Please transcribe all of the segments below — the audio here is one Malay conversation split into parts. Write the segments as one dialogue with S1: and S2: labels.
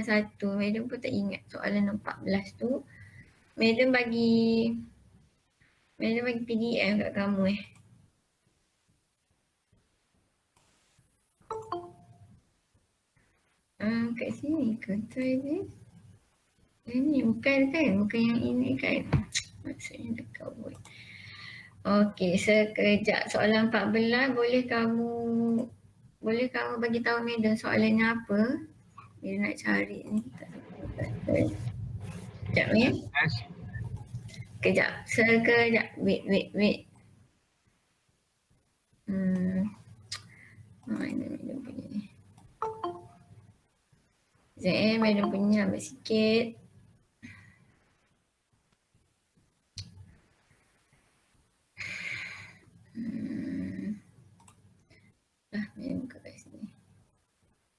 S1: 1. Madam pun tak ingat soalan nombor 14 tu. Madam bagi PDF kat kamu kat sini ke? Try this. Ini bukan kan? Bukan yang ini kan? Maksudnya dekat buat. Okey, sekejap. Soalan 14 boleh kamu bagi tahu Madam soalannya apa? Dia nak cari ni. Sekejap ya. Sekejap. Wait. Mana Madam punya ni? Sekejap Madam punya lambat sikit. Madam buka kat sini.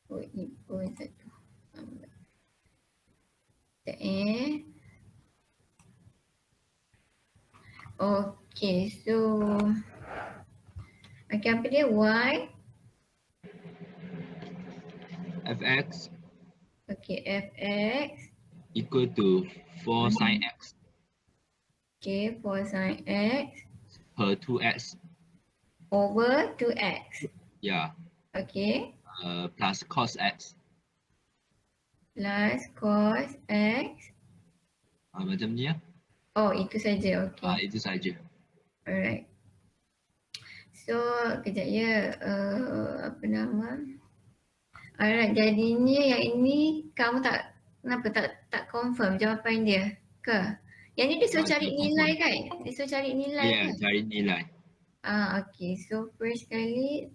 S1: Oh, satu. Lambat. Sekejap Okay, so apa dia? Y
S2: fx
S1: Okay, fx
S2: equal to 4 sin x
S1: Okay, 4 sin x
S2: per 2x.
S1: over 2x.
S2: Yeah.
S1: Okay.
S2: Plus cos x.
S1: Plus cos x.
S2: Macam ni ya.
S1: Oh, itu saja. Okay.
S2: Itu saja.
S1: Alright. So, kejap ya. Apa nama? Alright, jadinya yang ini kamu kenapa tak confirm jawapan dia ke? Yang ni dia suruh cari nilai kan? Dia suruh cari nilai kan?
S2: Cari nilai.
S1: Okay. So, first kali.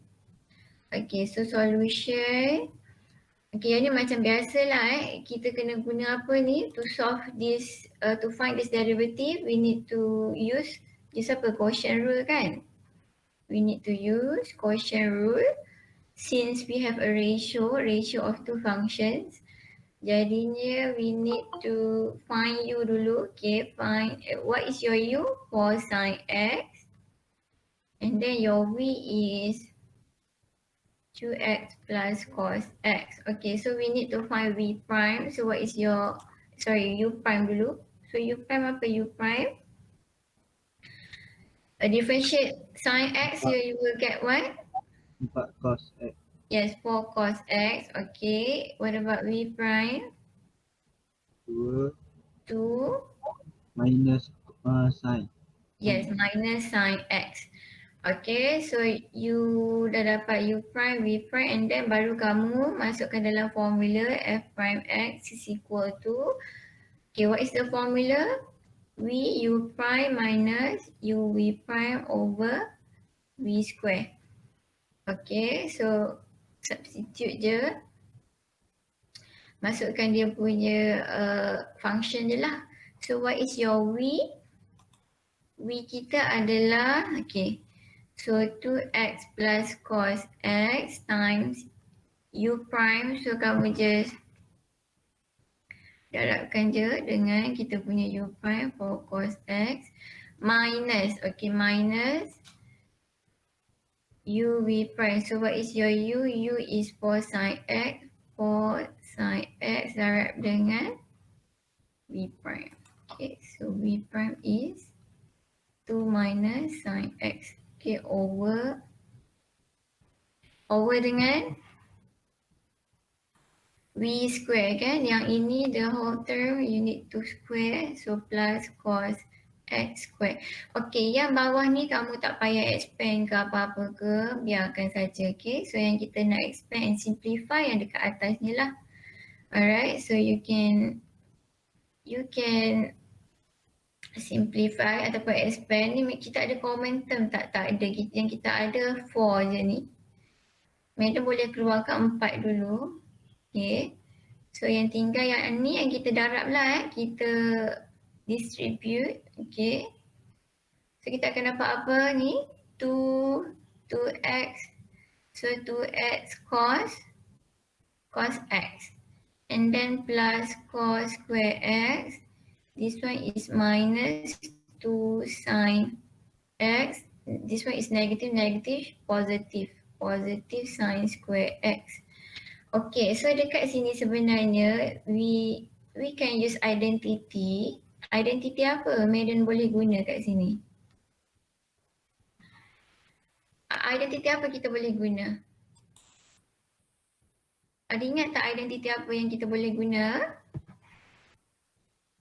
S1: Okay, so solution. Okay, yang ni macam biasalah kita kena guna apa ni to solve this, to find this derivative, we need to use quotient rule kan? We need to use quotient rule since we have a ratio of two functions. Jadinya we need to find u dulu. Okay, find what is your u? 4 sin x. And then your v is 2x plus cos x. Okay, so we need to find v prime. So what is your, u prime dulu. So u prime apa u prime? Differentiate sin x, you will get what?
S3: 4 cos x.
S1: Yes, 4 cos x. Okay, what about v prime?
S3: 2
S1: minus
S3: sin.
S1: Yes, minus sin x. Okay, so you dah dapat u prime, v prime, and then baru kamu masukkan dalam formula f prime x is equal to, okay, what is the formula? V u prime minus u v prime over v square. Okay, so substitute je. Masukkan dia punya function je lah. So what is your v? V kita adalah, okay, so 2x plus cos x times u prime. So kamu just darabkan je dengan kita punya u prime for cos x minus, okay, minus u v prime. So what is your u? U is 4 sin x. 4 sin x darab dengan v prime. Okay, so v prime is 2 minus sin x. Okay, over dengan v square kan. Yang ini the whole term you need to square. So plus cos x square. Okay, yang bawah ni kamu tak payah expand ke apa-apa ke. Biarkan saja. Okay, so yang kita nak expand and simplify yang dekat atas ni lah. Alright, so you can simplify ataupun expand ni. Kita ada common term tak ada. Yang kita ada 4 je ni. Madam boleh keluarkan 4 dulu. Okay, so yang tinggal yang ni yang kita darab lah kita distribute. Okay, so kita akan dapat apa ni? 2x. So 2x cos x, and then plus cos square x. This one is minus 2 sin x. This one is negative, positive sin square x. Okay, so dekat sini sebenarnya we can use identity. Identity apa Madam boleh guna kat sini? Identity apa kita boleh guna? Ada ingat tak identity apa yang kita boleh guna?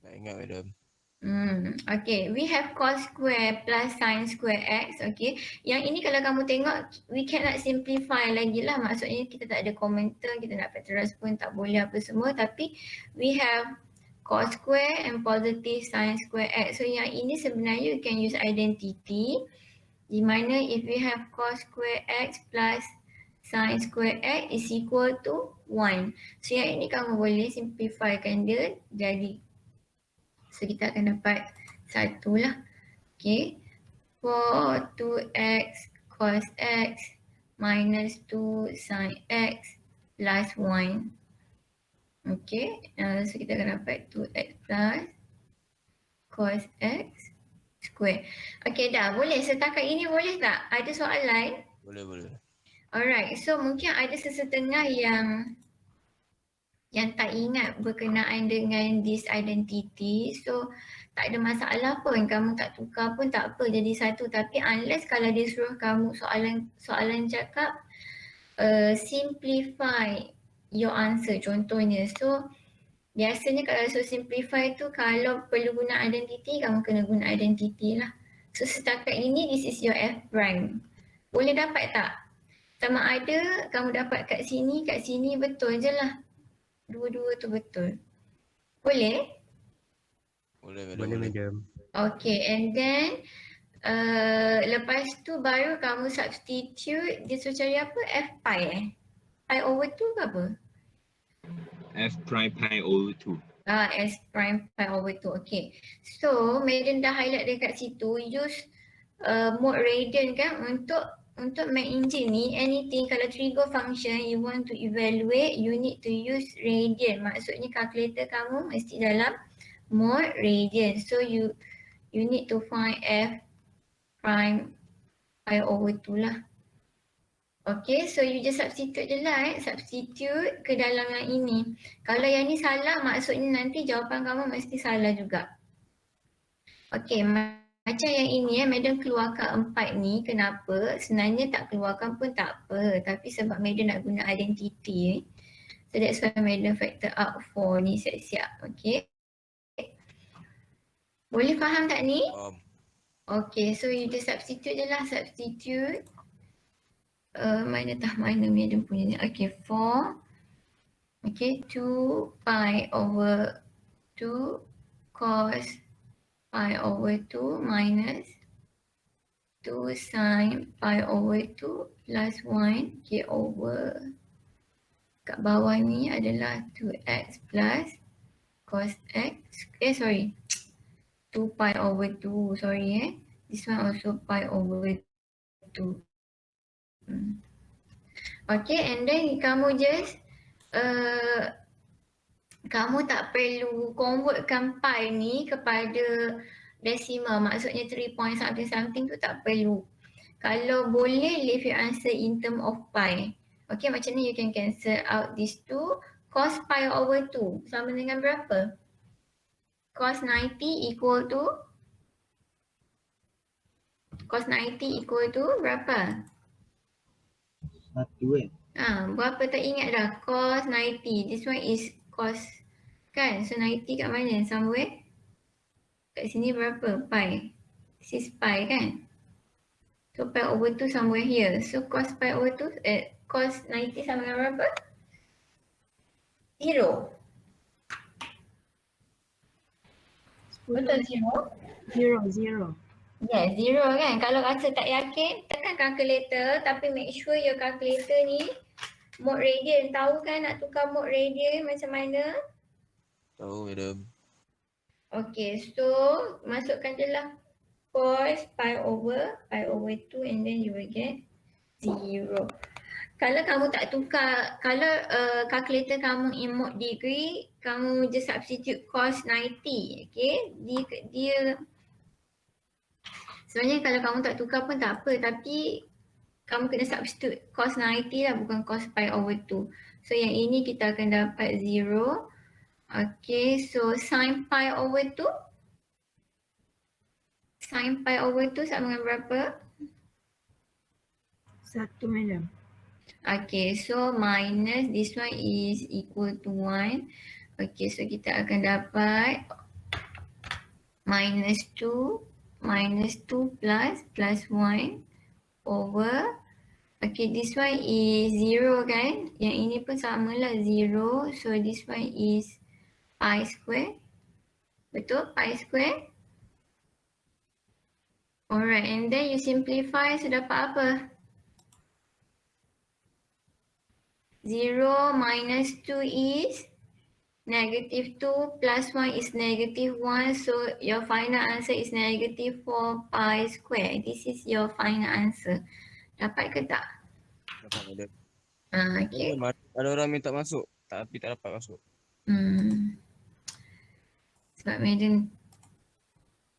S4: Tak ingat madam.
S1: Okay, we have cos square plus sin square x. Okay, yang ini kalau kamu tengok we cannot simplify lagi lah. Maksudnya kita tak ada komentar, kita nak factorize pun tak boleh apa semua. Tapi we have cos square and positive sin square x. So yang ini sebenarnya you can use identity. Di mana if we have cos square x plus sin square x is equal to 1. So yang ini kamu boleh simplifykan dia jadi. So kita akan dapat 1 lah. Okay. For 2x cos x minus 2 sin x plus 1. Okay. So kita akan dapat 2x plus cos x square. Okay dah. Boleh setakat ini boleh tak? Ada soalan?
S4: Boleh.
S1: Alright. So mungkin ada sesetengah yang tak ingat berkenaan dengan this identity. So tak ada masalah pun, kamu tak tukar pun tak apa, jadi satu. Tapi unless kalau dia suruh kamu soalan cakap simplify your answer contohnya. So biasanya kalau suruh simplify tu kalau perlu guna identity, kamu kena guna identity lah. So setakat ini this is your f prime. Boleh dapat tak? Sama ada kamu dapat kat sini betul je lah. Dua-dua tu betul. Boleh?
S4: Boleh
S3: madam.
S1: Okay, and then lepas tu baru kamu substitute, dia suruh cari apa? F pi Pi over 2 ke apa?
S2: F prime pi over 2.
S1: S prime pi over 2, okay. So, Madam dah highlight dekat situ, use mode radian kan untuk math engine ni, anything kalau trigger function you want to evaluate, you need to use radian. Maksudnya calculator kamu mesti dalam mode radian. So you need to find f prime pi over 2 lah. Okay, so you just substitute je lah substitute ke dalam yang ini. Kalau yang ni salah, maksudnya nanti jawapan kamu mesti salah juga. Okay, macam yang ini Madam keluarkan 4 ni, kenapa? Sebenarnya tak keluarkan pun tak apa, tapi sebab Madam nak guna identity so that's why Madam factor out 4 ni siap-siap. Okay. Boleh faham tak ni?
S4: Faham.
S1: Okay, so you just substitute je lah, substitute. Mana Madam punya ni? Okay, 4. Okay, 2 pi over 2 cos pi over 2 minus 2 sin pi over 2 plus 1 k over kat bawah ni adalah 2x plus cos x 2 pi over 2, sorry this one also pi over 2. Okay, and then kamu just kamu tak perlu convertkan pi ni kepada decimal, maksudnya 3 point something tu tak perlu. Kalau boleh leave your answer in term of pi. Okay, macam ni you can cancel out these two. Cos pi over 2 sama dengan berapa? Cos 90 equal to berapa?
S3: 1
S1: Berapa tak ingat dah? Cos 90. This one is cos kan? So 90 kat mana? Somewhere? Kat sini berapa? Pi. This is pi kan? So pi over 2 somewhere here. So cos pi over 2, cos 90 sama dengan berapa? 0. Betul 0?
S5: 0.
S1: Yes, 0 kan. Kalau rasa tak yakin, tekan calculator tapi make sure your calculator ni mode radian. Tahu kan nak tukar mode radian macam mana?
S4: Tahu madam.
S1: Okay, so masukkan je lah cos pi over 2 and then you will get 0. Kalau kamu tak tukar, kalau calculator kamu in mode degree, kamu just substitute cos 90, okay? Dia sebenarnya kalau kamu tak tukar pun tak apa, tapi kamu kena substitute cos 90 lah, bukan cos pi over 2. So yang ini kita akan dapat 0. Okay, so sin pi over 2. Sin pi over 2 sama dengan berapa?
S5: 1 madam.
S1: Okay, so minus this one is equal to 1. Okay, so kita akan dapat minus 2 plus 1 over. Okay, this one is 0 kan? Yang ini pun samalah 0. So this one is pi square. Betul? Pi square. Alright, and then you simplify, so dapat apa? 0 minus 2 is negative 2 plus 1 is negative 1. So your final answer is negative 4 pi square. This is your final answer. Dapat ke tak?
S4: Dapat madam.
S1: Okay.
S4: Madam, ada orang minta masuk tapi tak dapat masuk.
S1: Sebab madam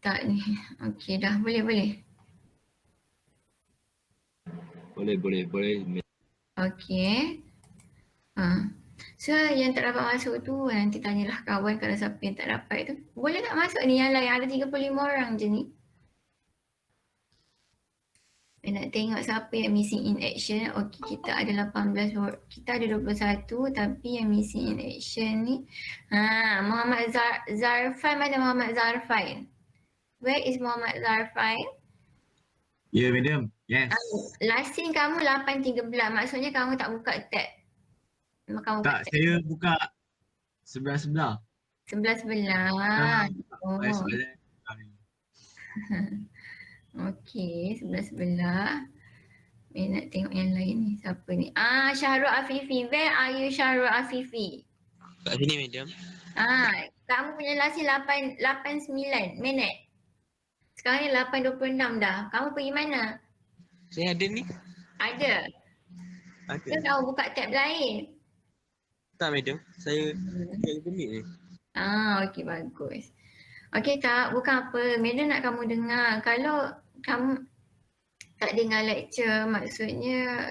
S1: tak ni. Okay dah, boleh.
S2: Boleh.
S1: Okay. So yang tak dapat masuk tu nanti tanyalah kawan kalau siapa yang tak dapat tu. Boleh tak masuk ni yang lain? Ada 35 orang je ni. Nak tengok siapa yang missing in action. Okay, kita ada 18 orang. Kita ada 21 tapi yang missing in action ni. Muhammad Zarfan. Mana Muhammad Zarfan? Where is Muhammad Zarfan?
S6: Ya, madam. Yes.
S1: Last scene kamu 8.13. Maksudnya kamu tak buka tab. Kamu
S6: Tak, saya buka sebelah-sebelah.
S1: Sebelah-sebelah. Oh.
S6: Sebelah.
S1: Okey, sebelah-sebelah. Nak tengok yang lain ni. Siapa ni? Syahrul Afifi. Where are you, Syahrul Afifi?
S4: Kat sini madam.
S1: Kamu punya last scene 8.9 minit. Sekarang ni 8.26 dah. Kamu pergi mana?
S4: Saya ada ni.
S1: Ada.
S4: Ada.
S1: Ke kamu buka tab lain?
S4: Tak madam. Saya kat minit ni.
S1: Okey, bagus. Okey tak, bukan apa. Madam nak kamu dengar. Kalau kamu tak dengar lecture, maksudnya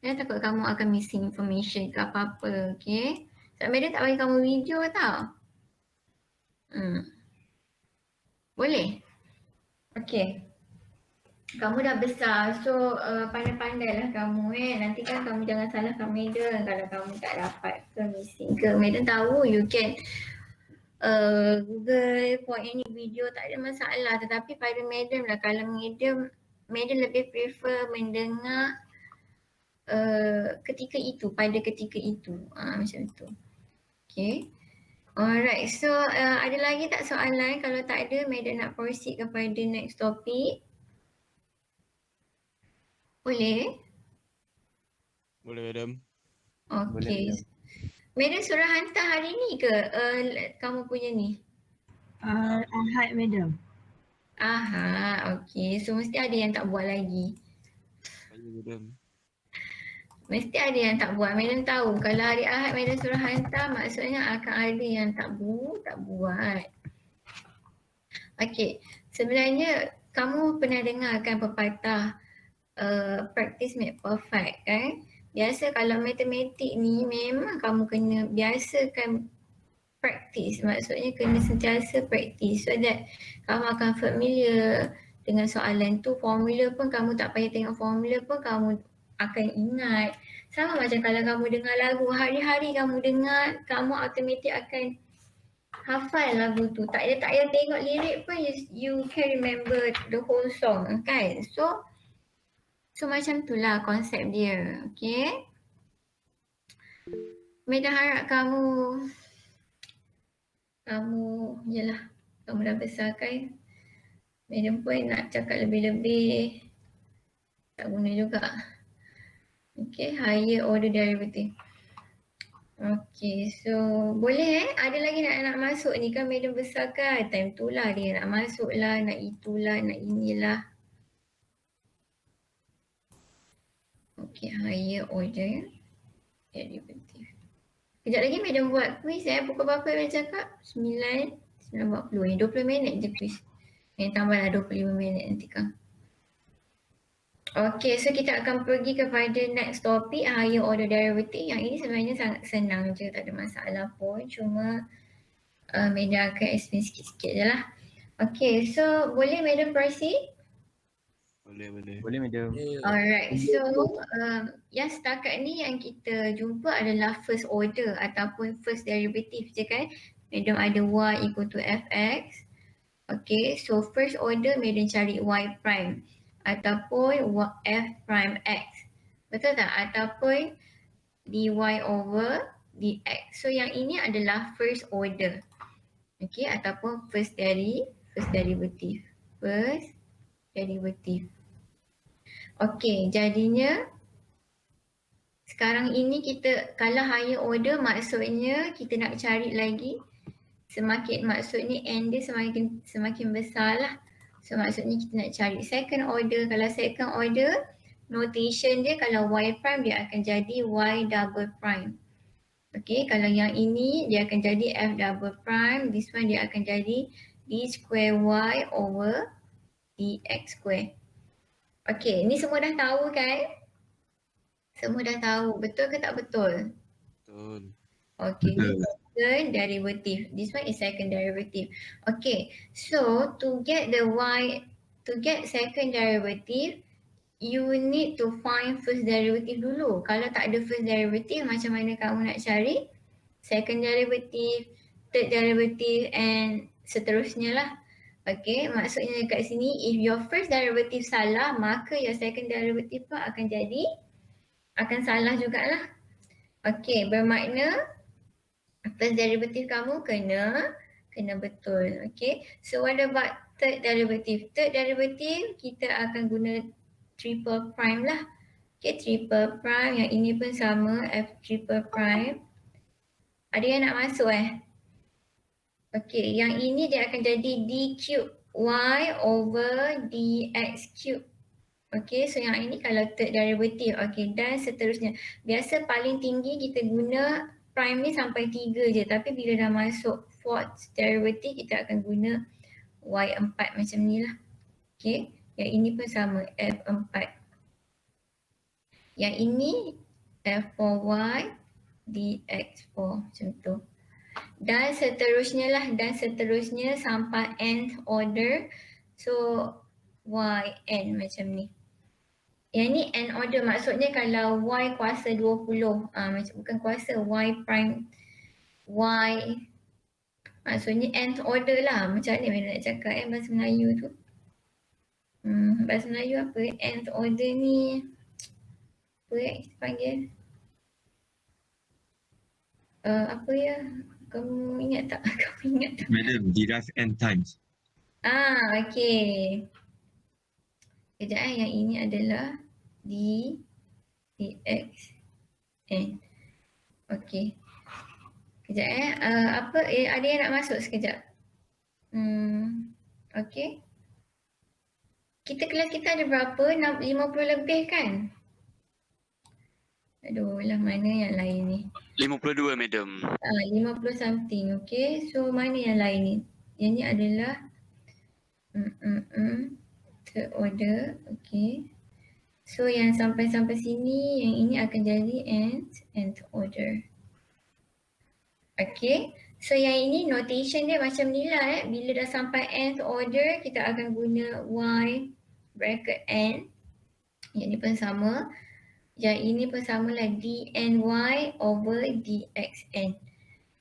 S1: Madam takut kamu akan missing information ke apa-apa, okey? Sebab Madam tak bagi kamu video tau. Boleh? Okey. Kamu dah besar, so pandai-pandailah kamu Nanti kan kamu jangan salahkan Madam kalau kamu tak dapat ke missing ke. Madam tahu you can Google for any video, tak ada masalah. Tetapi pada Madam lah, kalau Madam lebih prefer mendengar ketika itu, pada ketika itu. Macam tu. Okay. Alright, so ada lagi tak soalan? Kalau tak ada, Madam nak proceed kepada next topic. Boleh?
S4: Boleh madam.
S1: Okay. Madam suruh hantar hari ni ke kamu punya ni?
S5: Ahad madam.
S1: Okay. So mesti ada yang tak buat lagi.
S4: Saya madam.
S1: Mesti ada yang tak buat. Madam tahu kalau hari Ahad Madam suruh hantar, maksudnya akan ada yang tak buat. Okay. Sebenarnya kamu pernah dengar kan pepatah practice make perfect kan? Biasa kalau matematik ni memang kamu kena biasakan practice. Maksudnya kena sentiasa practice so that kamu akan familiar dengan soalan tu. Formula pun kamu tak payah tengok formula pun kamu akan ingat. Sama macam kalau kamu dengar lagu, hari-hari kamu dengar, kamu automatik akan hafal lagu tu. Tak payah tengok lirik pun you can remember the whole song kan. So macam tu lah konsep dia, okay? Madam harap kamu dah besar kan? Madam pun nak cakap lebih-lebih tak guna juga. Okay, higher order derivative. Okay, so boleh ada lagi nak masuk ni kan Madam besar kan? Time tu lah dia nak masuk lah, nak itulah, nak inilah. Okay, higher order derivative. Kejap lagi Madam buat quiz pukul berapa Madam cakap? 9.40 20 minit je quiz. Tambahlah 25 minit nanti kan. Okay, so kita akan pergi kepada next topic, higher order derivative. Yang ini sebenarnya sangat senang je, tak ada masalah pun. Cuma Madam akan explain sikit-sikit je lah. Okay, so boleh Madam proceed?
S2: Boleh.
S3: Boleh madam.
S1: Alright, so yang setakat ni yang kita jumpa adalah first order ataupun first derivative je kan. Madam ada y equal to fx. Okay, so first order Madam cari y prime ataupun f prime x. Betul tak? Ataupun dy over dx. So yang ini adalah first order. Okay, ataupun first derivative. First derivative. Okay, jadinya sekarang ini kita kalau higher order maksudnya kita nak cari lagi maksudnya n dia semakin besar lah. So maksudnya kita nak cari second order. Kalau second order notation dia kalau y prime dia akan jadi y double prime. Okay, kalau yang ini dia akan jadi f double prime. This one dia akan jadi d square y over dx square. Okay, ni semua dah tahu kan? Semua dah tahu, betul ke tak betul?
S2: Betul.
S1: Okay,
S6: Betul.
S1: this is second derivative. This one is second derivative. Okay, so to get second derivative, you need to find first derivative dulu. Kalau tak ada first derivative, macam mana kamu nak cari second derivative, third derivative and seterusnya lah. Okay, maksudnya kat sini if your first derivative salah, maka your second derivative pun akan salah jugalah. Okay, bermakna first derivative kamu kena betul. Okay, so what about third derivative? Third derivative kita akan guna triple prime lah. Okay, triple prime, yang ini pun sama, f triple prime. Ada yang nak masuk Okay, yang ini dia akan jadi d cube y over dx cube. Okay, so yang ini kalau third derivative. Okay, dan seterusnya. Biasa paling tinggi kita guna prime ni sampai 3 je. Tapi bila dah masuk fourth derivative, kita akan guna y4 macam ni lah. Okay, yang ini pun sama, f4. Yang ini f4y dx4 macam tu. Dan seterusnya lah, dan seterusnya sampai nth order. So yn macam ni. Yang ni n order, maksudnya kalau y kuasa 20, macam bukan kuasa, y prime, y maksudnya nth order lah. Macam mana nak cakap bahasa Melayu tu? Bahasa Melayu apa? Nth order ni apa kita panggil? Apa ya? Kamu ingat tak? Kamu ingat tak?
S6: Madam, derive n times.
S1: Okay. Kejap yang ini adalah dx n. Okay. Kejap apa ada yang nak masuk sekejap? Okay. Kelas kita ada berapa? 50 lebih kan? Aduh lah, mana yang lain ni?
S2: 52 madam.
S1: 50 something, okay. So mana yang lain ni? Yang ni adalah third order, okay. So yang sampai sini, yang ini akan jadi nth order. Okay, so yang ini notation dia macam ni lah Bila dah sampai nth order, kita akan guna y bracket n. Yang ni pun sama. Yang ini pun samalah dny over dxn.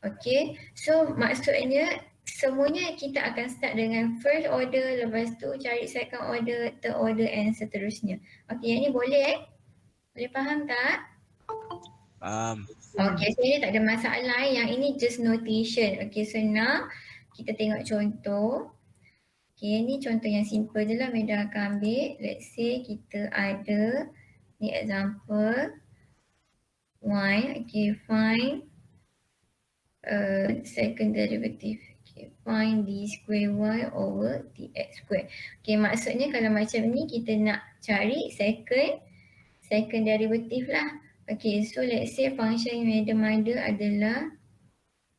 S1: Okay, so maksudnya semuanya kita akan start dengan first order, lepas tu cari second order, third order and seterusnya. Okay, yang ni boleh Boleh faham tak?
S2: Faham.
S1: Okay, so ini tak ada masalah. Yang ini just notation. Okay, so now kita tengok contoh. Okay, ni contoh yang simple je lah Meda akan ambil. Let's say kita ada ni example y. Okay, find second derivative. Okay, find d square y over dx square. Okay, maksudnya kalau macam ni kita nak cari second derivative lah. Okay, so let's say function yang Madam ada adalah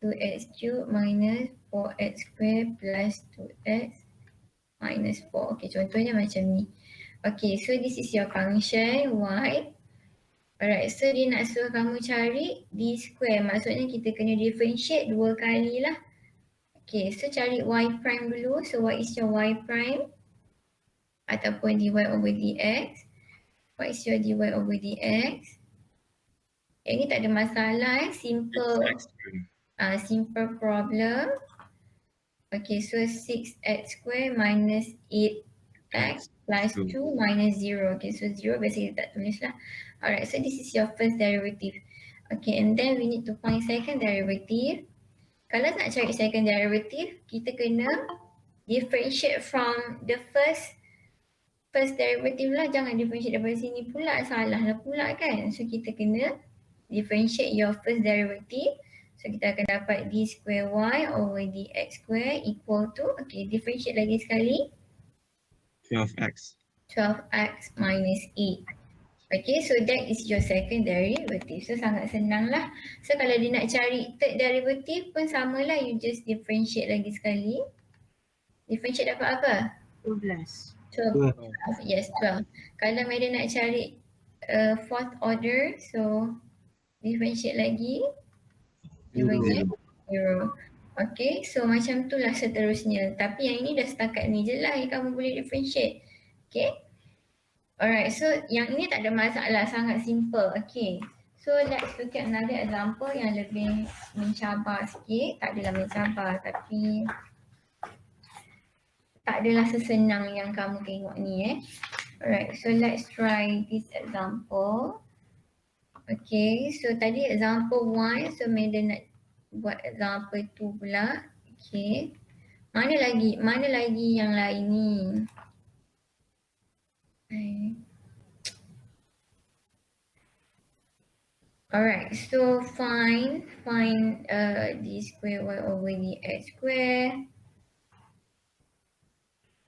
S1: 2x cube minus 4x square plus 2x minus 4. Okay, contohnya macam ni. Okay, so this is your function y. Alright, so dia nak suruh kamu cari d square. Maksudnya kita kena differentiate 2 kali lah. Okay, so cari y prime dulu. So what is your y prime? Ataupun dy over dx. What is your dy over dx? Yang ni tak ada masalah simple. Simple problem. Okay, so 6x square minus 8x plus 2 minus 0. Okay, so 0 biasa kita tak tulis lah. Alright, so this is your first derivative. Okay, and then we need to find second derivative. Kalau nak cari second derivative, kita kena differentiate from the first derivative lah. Jangan differentiate daripada sini pula, salah lah pula kan. So kita kena differentiate your first derivative. So kita akan dapat d square y over dx square equal to, okay, differentiate lagi sekali,
S4: 12x.
S1: 12x minus 8. Okay, so that is your second derivative. So sangat senang lah. So kalau dia nak cari third derivative pun sama lah. You just differentiate lagi sekali. Differentiate dapat apa?
S5: 12.
S1: 12. Yes, 12. Kalau Madam nak cari fourth order, so differentiate lagi. You will get 0. Okay, so macam tu lah seterusnya. Tapi yang ini dah setakat ni je lah yang kamu boleh differentiate. Okay. Alright, so yang ini tak ada masalah, sangat simple. Okay, so let's look at another example yang lebih mencabar sikit. Tak adalah mencabar tapi tak adalah sesenang yang kamu tengok ni Alright, so let's try this example. Okay, so tadi example 1, so Madam nak buat example 2 pula. Okay, mana lagi yang lain ni? Alright, so find d square y over dx square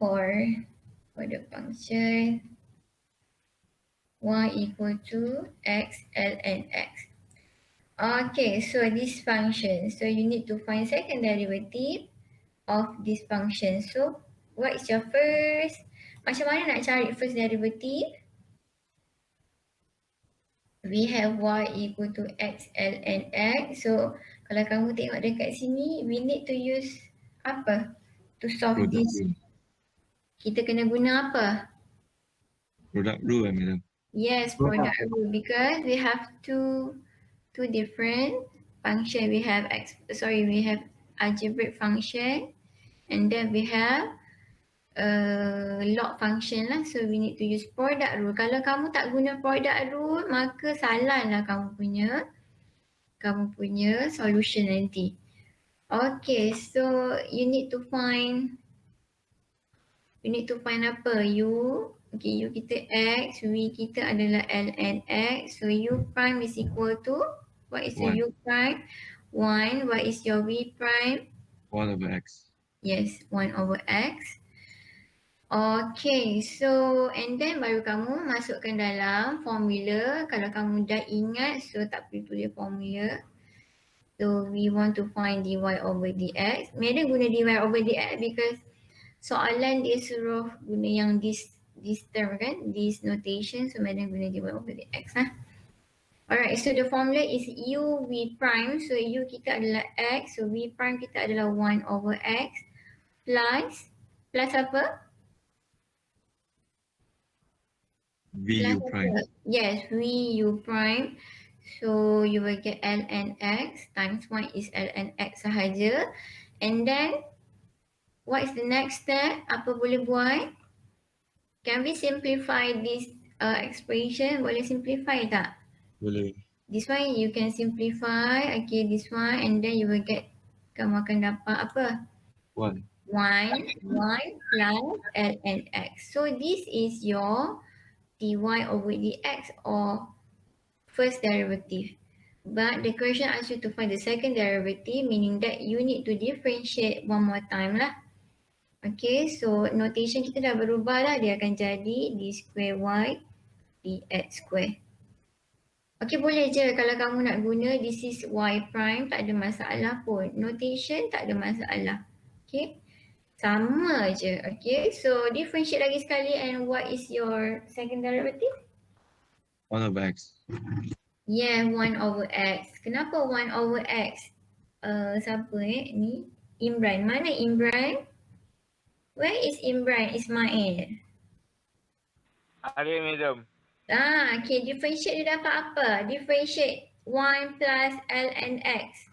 S1: for the function y equal to x ln x. Okay, so this function, so you need to find second derivative of this function. So what is your first? Macam mana nak cari first derivative? We have y equal to x ln x. So kalau kamu tengok dekat sini, we need to use apa to solve
S4: Product
S1: this?
S4: rule.
S1: Kita kena guna apa?
S4: Product rule, madam.
S1: Yes, product rule, because we have two different function. We have we have algebraic function, and then we have log function lah. So we need to use product rule. Kalau kamu tak guna product rule, maka salah lah kamu punya solution nanti. Okay, so you need to find apa? U kita x, v kita adalah ln x. So u prime is equal to, what is your u prime? 1. What is your v prime?
S4: 1 over x.
S1: Yes, 1 over x. Okay, so and then baru kamu masukkan dalam formula. Kalau kamu dah ingat, so tak perlu tulis formula. So we want to find dy over dx. Madam guna dy over dx because soalan dia suruh guna yang this term kan, this notation. So Madam guna dy over dx lah. Alright, so the formula is u v prime. So u kita adalah x, so v prime kita adalah 1 over x plus apa?
S4: VU prime.
S1: Yes, VU prime. So you will get ln x times 1 is ln x sahaja. And then what is the next step? Apa boleh buat? Can we simplify this expression? Boleh simplify tak?
S4: Boleh.
S1: This one you can simplify. Okay, this one, and then you will get, kamu akan dapat apa?
S4: 1.
S1: 1 plus ln x. So this is your dy over dx or first derivative. But the question asks you to find the second derivative, meaning that you need to differentiate one more time lah. Okay, so notation kita dah berubah lah. Dia akan jadi d square y dx square. Okay, boleh je kalau kamu nak guna this is y prime, tak ada masalah pun. Notation tak ada masalah. Okay, Sama je. Okay, so differentiate lagi sekali, and what is your second derivative?
S4: 1 over x.
S1: Yeah, 1 over x. Kenapa 1 over x? Siapa ni? Imran. Mana Imran? Where is Imran Ismail?
S7: Ada madam.
S1: Okay, differentiate dia dapat apa? Differentiate 1 plus ln x.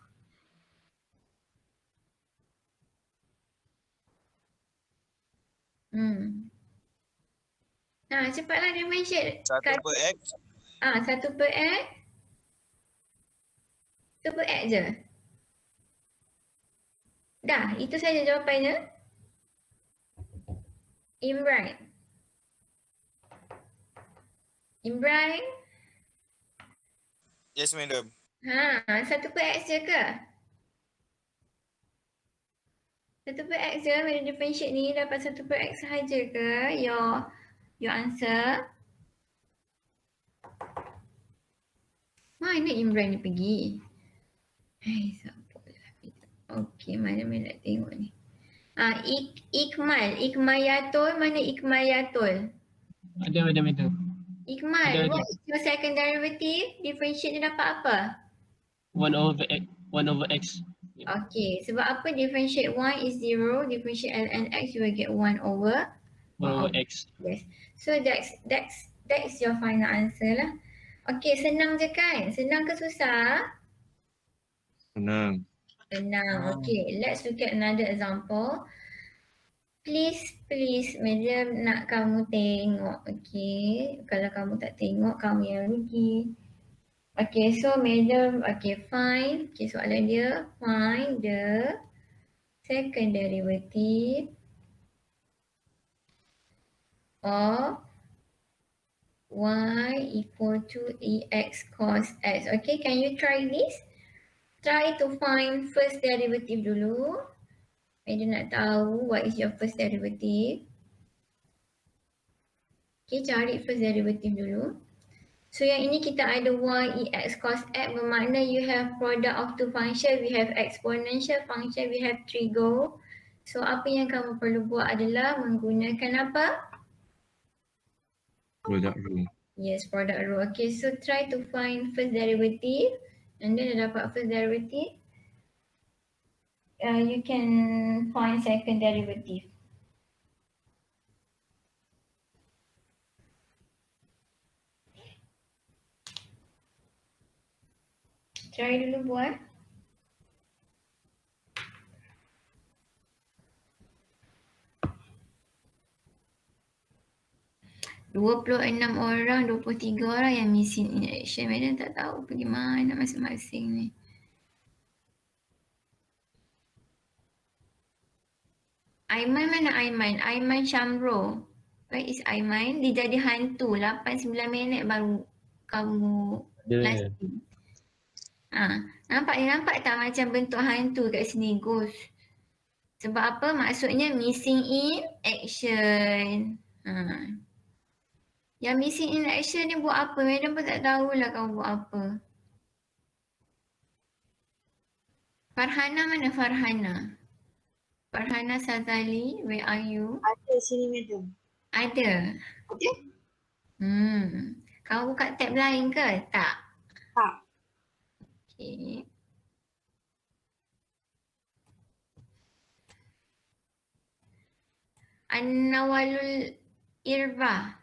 S1: Cepatlah differentiate.
S7: 1 per x.
S1: 1 per x. 1 per x je. Dah, itu saja jawapannya. Imran. Imran.
S7: Yes madam.
S1: 1 per x je ke? 1 per x je, bila differentiate ni dapat 1 per x sahaja ke? Your answer. Mana Imran ni pergi? Siapa lah. Okey, mana nak tengok ni. Ikmayatul, mana Ikmayatul?
S8: Ada madam.
S1: Ikmal,
S8: Ada.
S1: what is your second derivative? Differentiate ni dapat apa?
S8: 1 over x.
S1: Okay, sebab apa differentiate 1 is 0, differentiate ln x you will get 1 over
S8: 1 over x.
S1: Yes. So that's your final answer lah. Okay, senang je kan? Senang ke susah?
S4: Senang.
S1: Senang. Okay, let's look at another example. Please, madam nak kamu tengok. Okay, kalau kamu tak tengok, kamu yang rugi. Okay, so madam, okay, find. Okay, soalan dia, find the second derivative of y equal to ex cos x. Okay, can you try this? Try to find first derivative dulu. Madam nak tahu what is your first derivative. Okay, cari first derivative dulu. So yang ini kita ada y ex cos x, bermakna you have product of two function, we have exponential function, we have trigo. So apa yang kamu perlu buat adalah menggunakan apa?
S4: Product rule.
S1: Yes, product rule. Okay, so try to find first derivative, and then dah dapat first derivative, you can find second derivative. Try dulu buat. ...26 orang, 23 orang yang missing in action. Madam tak tahu pergi mana masing-masing ni. Aiman mana Aiman? Aiman Syamro. Where is Aiman? Dia jadi hantu. 8-9 minit baru kamu last. Nampak tak macam bentuk hantu kat sini, ghost? Sebab apa? Maksudnya missing in action. Yang missing in action ni buat apa? Madam pun tak tahulah kamu buat apa. Farhana mana Farhana? Farhana Sazali, where are you?
S5: Ada sini madam.
S1: Ada?
S5: Ada?
S1: Kamu buka tab lain ke? Tak?
S5: Tak.
S1: Okay. An-Nawalul Irba.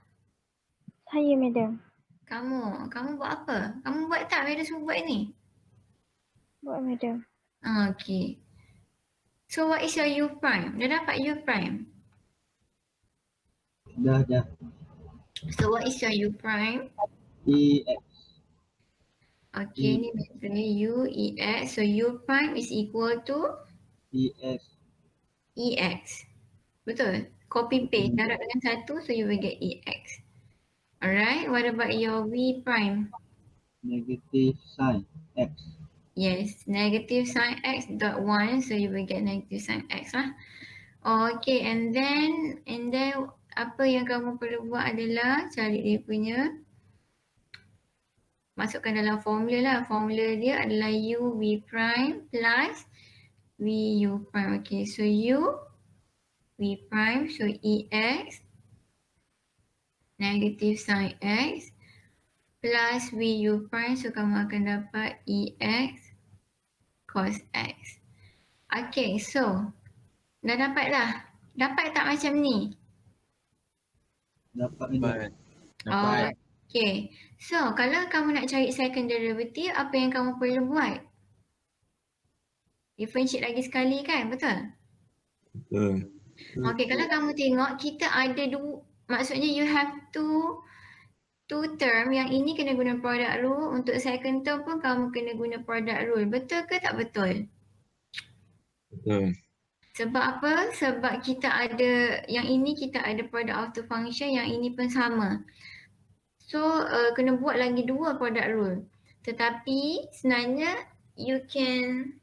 S9: Saya madam.
S1: Kamu buat apa? Kamu buat tak? Madam semua buat ni?
S9: Buat madam.
S1: Okay. So what is your U prime? Dah dapat U prime?
S3: Dah.
S1: So what is your U prime?
S3: EX.
S1: Okay, ni maksudnya U, EX. So U prime is equal to
S3: EX.
S1: EX. Betul? Copy paste. Darab dengan 1, so you will get EX. Alright, what about your V prime?
S3: Negative sign X.
S1: Yes, negative sin X dot 1, so you will get negative sin X lah. Okay, and then apa yang kamu perlu buat adalah cari dia punya, masukkan dalam formula lah. Formula dia adalah U V prime plus V U prime. Okay, so U V prime, so EX negative sin X plus VU prime, so kamu akan dapat EX cos X. Okay, so dah dapat dah. Dapat tak macam ni?
S3: Dapat madam.
S2: Dapat.
S6: Dapat.
S1: Okay, so kalau kamu nak cari second derivative, apa yang kamu perlu buat? Differentiate lagi sekali kan, betul?
S6: Betul.
S1: Okay, kalau kamu tengok kita ada maksudnya you have two term, yang ini kena guna product rule, untuk second term pun kamu kena guna product rule. Betul ke tak betul?
S6: Betul.
S1: Sebab apa? Sebab kita ada, yang ini kita ada product of the function, yang ini pun sama. So kena buat lagi dua product rule. Tetapi sebenarnya you can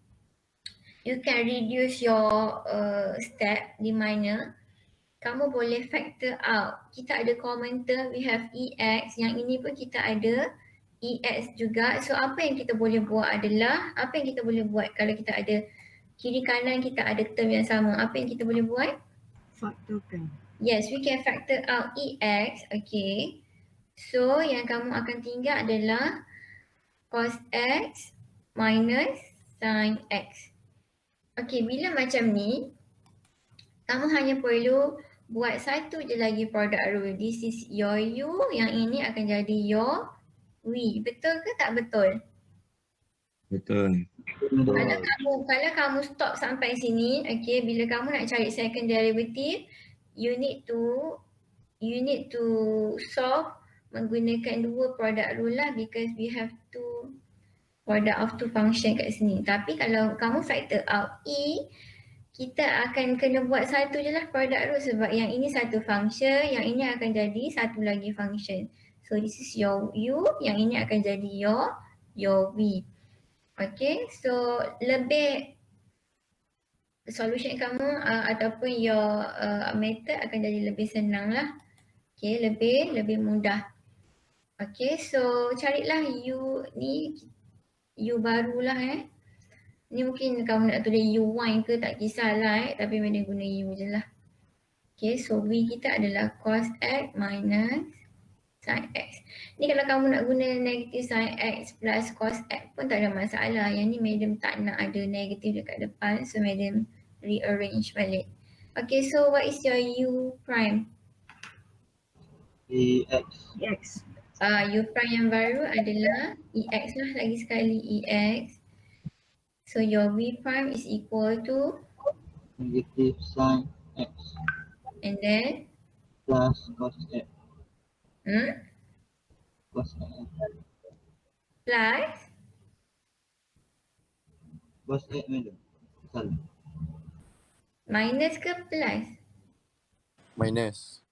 S1: reduce your step di mana kamu boleh factor out. Kita ada common term, we have EX, yang ini pun kita ada EX juga. So apa yang kita boleh buat adalah, apa yang kita boleh buat kalau kita ada kiri kanan kita ada term yang sama, apa yang kita boleh buat?
S5: Faktorkan.
S1: Yes, we can factor out EX, okay. So yang kamu akan tinggal adalah cos X minus sin X. Okay, bila macam ni, kamu hanya perlu buat satu je lagi product rule. This is your U, yang ini akan jadi your V. Betul ke tak betul?
S6: Betul.
S1: Kalau kamu stop sampai sini, okay, bila kamu nak cari second derivative, you need to solve menggunakan dua product rule lah, because we have two product of two function kat sini. Tapi kalau kamu factor out E, kita akan kena buat satu je lah product rule, sebab yang ini satu function, yang ini akan jadi satu lagi function. So this is your U, yang ini akan jadi your V. Okay, so lebih solution kamu ataupun your method akan jadi lebih senang lah. Okay, lebih mudah. Okay, so carilah U ni, U barulah Ni mungkin kamu nak tulis U1 ke tak kisahlah tapi mana guna U je lah. Okay, so V kita adalah cos X minus sin X. Ni kalau kamu nak guna negative sin X plus cos X pun tak ada masalah. Yang ni madam tak nak ada negative dekat depan, so madam rearrange balik. Okay, so what is your U prime?
S3: EX.
S5: EX.
S1: U prime yang baru adalah EX lah, lagi sekali EX. So your V prime is equal to,
S3: Negative sin X
S1: and then
S3: plus cos X. Cos X.
S1: plus
S3: Cos X madam. Salah.
S1: minus ke plus?
S7: Minus.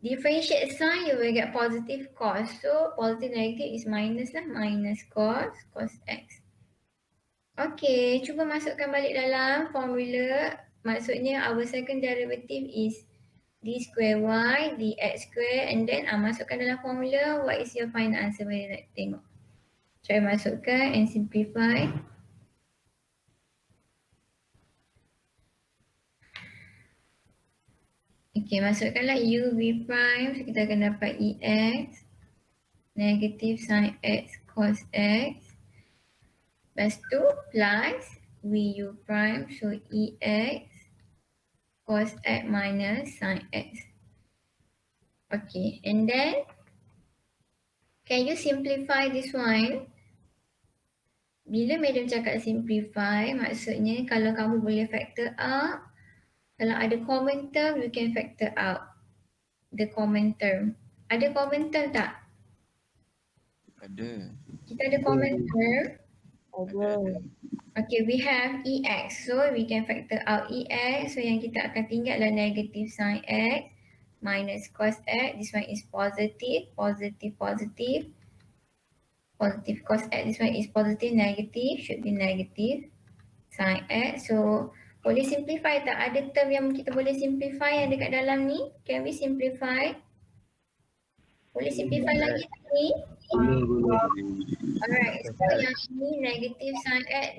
S1: Differentiate sign, you will get positive cos. So positive negative is minus lah, minus cos X. Okay, cuba masukkan balik dalam formula. Maksudnya our second derivative is d square y dx square, and then masukkan dalam formula. What is your final answer? Mari nak tengok. Try masukkan and simplify. Okay, masukkanlah u v prime. So kita akan dapat ex negative sin x cos x. Lepas tu plus vu prime, so ex cos x minus sin x. Okay, and then can you simplify this one? Bila madam cakap simplify, maksudnya kalau kamu boleh factor out, kalau ada common term, you can factor out the common term. Ada common term tak?
S2: Ada.
S1: Kita ada common term.
S2: Ada.
S1: Okay, we have ex. So we can factor out ex. So yang kita akan tinggal adalah negative sin x minus cos x. This one is positive, positive, positive. Positive cos x. This one is positive, negative. Should be negative sin x. So boleh simplify tak? Ada term yang kita boleh simplify yang dekat dalam ni? Can we simplify? Boleh simplify lagi tak ni?
S3: Boleh.
S1: Alright, so yang ini negative sin x,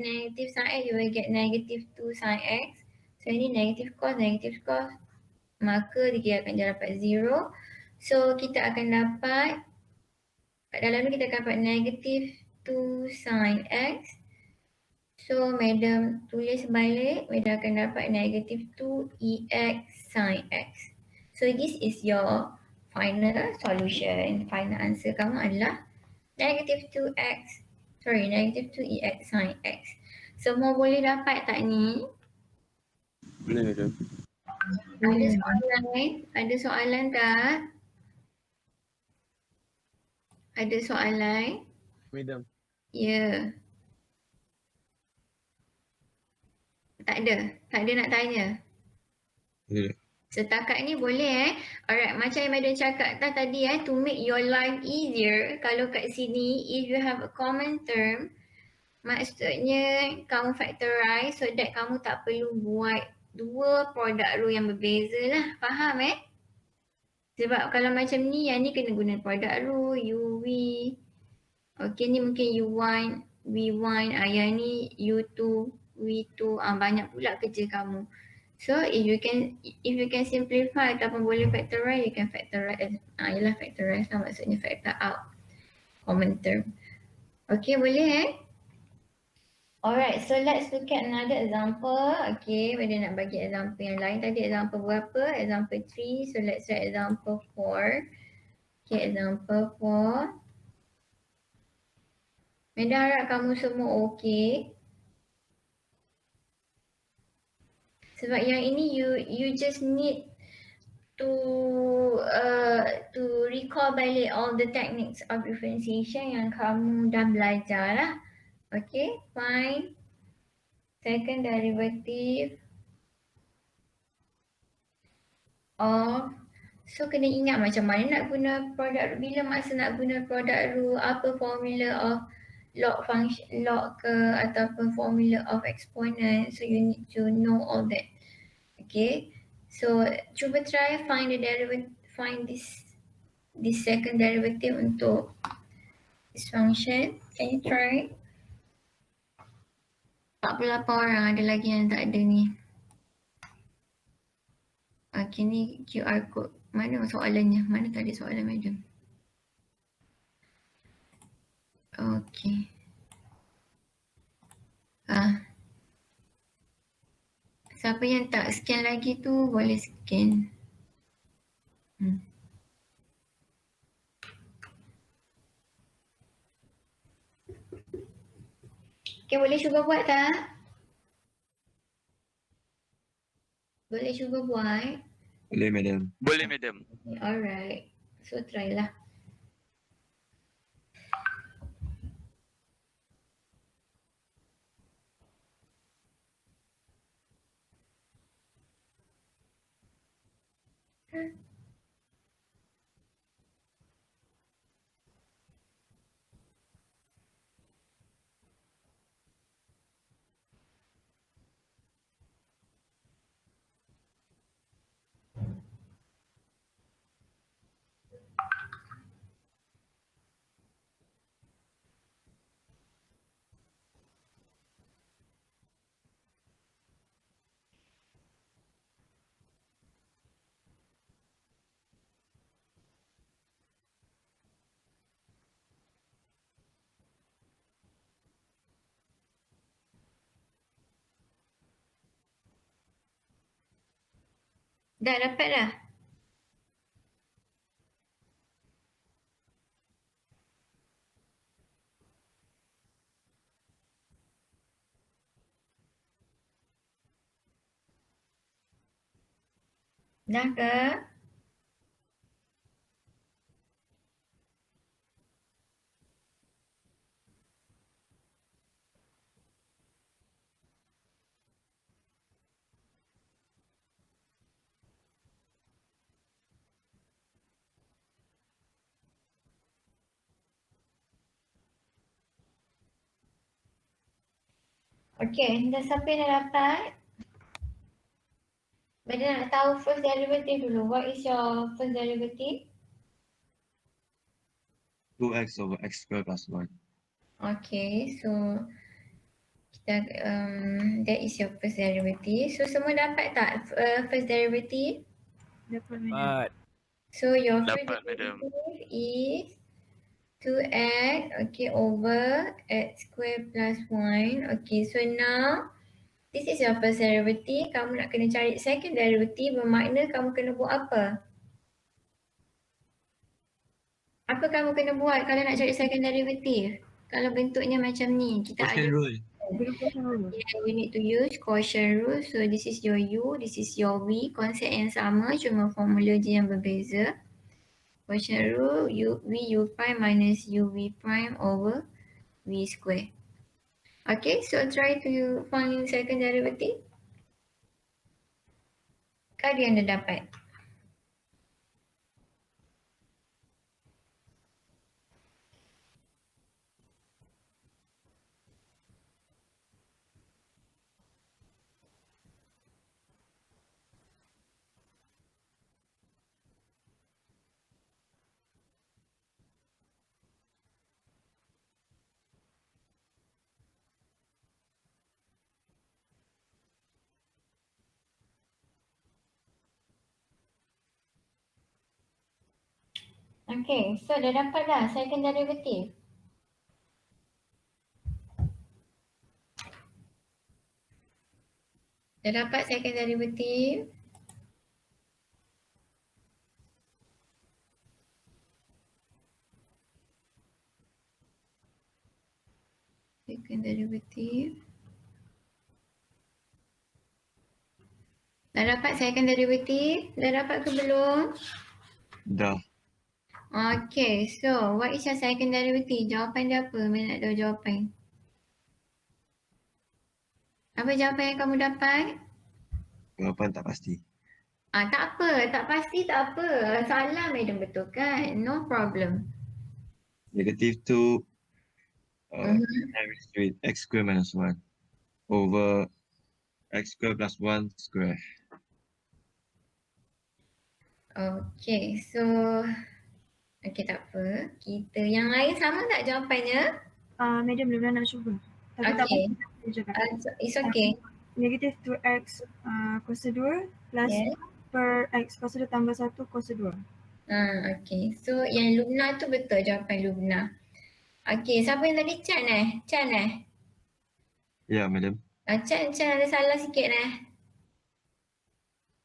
S1: you will get negative 2 sin x. So ini negative cos, maka dia akan dapat 0. So kita akan dapat, kat dalam ni kita akan dapat negative 2 sin x. So madam tulis balik, madam akan dapat negative 2 ex sin x. So this is your final solution. Final answer kamu adalah negative 2 ex sin x. Semua boleh dapat tak ni?
S2: Boleh madam.
S1: Ada soalan? Ada soalan tak? Ada soalan?
S4: Madam.
S1: Ya. Tak ada nak tanya.
S6: Ya.
S1: Setakat ni boleh Alright, macam yang Madam cakap tadi to make your life easier, kalau kat sini if you have a common term, maksudnya kamu factorize so that kamu tak perlu buat dua produk root yang berbeza lah. Faham Sebab kalau macam ni, yang ni kena guna produk root, UV. Okay, ni mungkin U1, V1, yang ni U2, V2. Banyak pula kerja kamu. So if you can simplify ataupun boleh factorize, you can factorize. Yelah factorize lah, maksudnya factor out common term. Okay, boleh Alright, so let's look at another example. Okay, whether nak bagi example yang lain. Tadi example berapa? Example 3. So let's try example 4. Okay, example 4. Meda harap kamu semua okay. Sebab yang ini you just need to recall balik all the techniques of differentiation yang kamu dah belajar lah. Okay, find second derivative of, so kena ingat macam mana nak guna produk root, bila masa nak guna produk root, apa formula of log function, log ke ataupun formula of exponent, so you need to know all that. Okay, so cuba try find the derivative, find this second derivative untuk this function. Can you try? 48 orang, ada lagi yang tak ada ni. Okay, ni QR code. Mana soalannya? Mana tadi soalan madam? Okay. Siapa yang tak scan lagi tu boleh scan. Okay, boleh cuba buat tak? Boleh cuba buat?
S6: Boleh madam.
S2: Boleh madam.
S1: Okay, alright. So try lah. Dah dapat dah? Dah ke? Okay, dah siapa yang dah dapat? Benda nak tahu first derivative dulu. What is your first derivative?
S6: 2x over x square plus 1.
S1: Okay, so That is your first derivative. So semua dapat tak first derivative?
S5: Dapat madam.
S2: Dapat.
S1: So your first
S2: Dapat, madam.
S1: derivative is 2x over x square plus 1. Okay, so now this is your first derivative. Kamu nak kena cari second derivative, bermakna kamu kena buat apa? Apa kamu kena buat kalau nak cari second derivative? Kalau bentuknya macam ni, kita ada
S6: Quotient rule.
S5: Guna quotient rule.
S1: you need to use quotient rule. So this is your u, this is your v. Konsep yang sama, cuma formula je yang berbeza. Quotient rule, u prime minus uv prime over v square. Okay, so try to find second derivative. Kau yang dah dapat. Okay, so dah dapat dah second derivative. Dah dapat second derivative. Second derivative. Dah dapat second derivative? Dah dapat ke belum?
S6: Dah.
S1: Okay, so what is your second derivative? Jawapan dia apa? Saya nak tahu jawapan. Apa jawapan yang kamu dapat?
S6: Jawapan tak pasti.
S1: Tak apa, tak pasti tak apa. Salah madam betul kan? No problem.
S6: Negative 2 times with x square minus 1 over x square plus 1 square.
S1: Okay, so okay tak apa. Kita yang lain sama tak jawapannya?
S5: Madam belum nak cuba. Tapi tak
S1: Okay.
S5: apa, saya cakap.
S1: It's okay.
S5: Negative 2x kuasa 2 plus
S1: Yes.
S5: per x kuasa 2 tambah 1 kuasa 2.
S1: Okay, so yang Lubna tu betul jawapan Lubna. Okay, siapa yang tadi Chan Chan
S6: Ya, madam.
S1: Chan ada salah sikit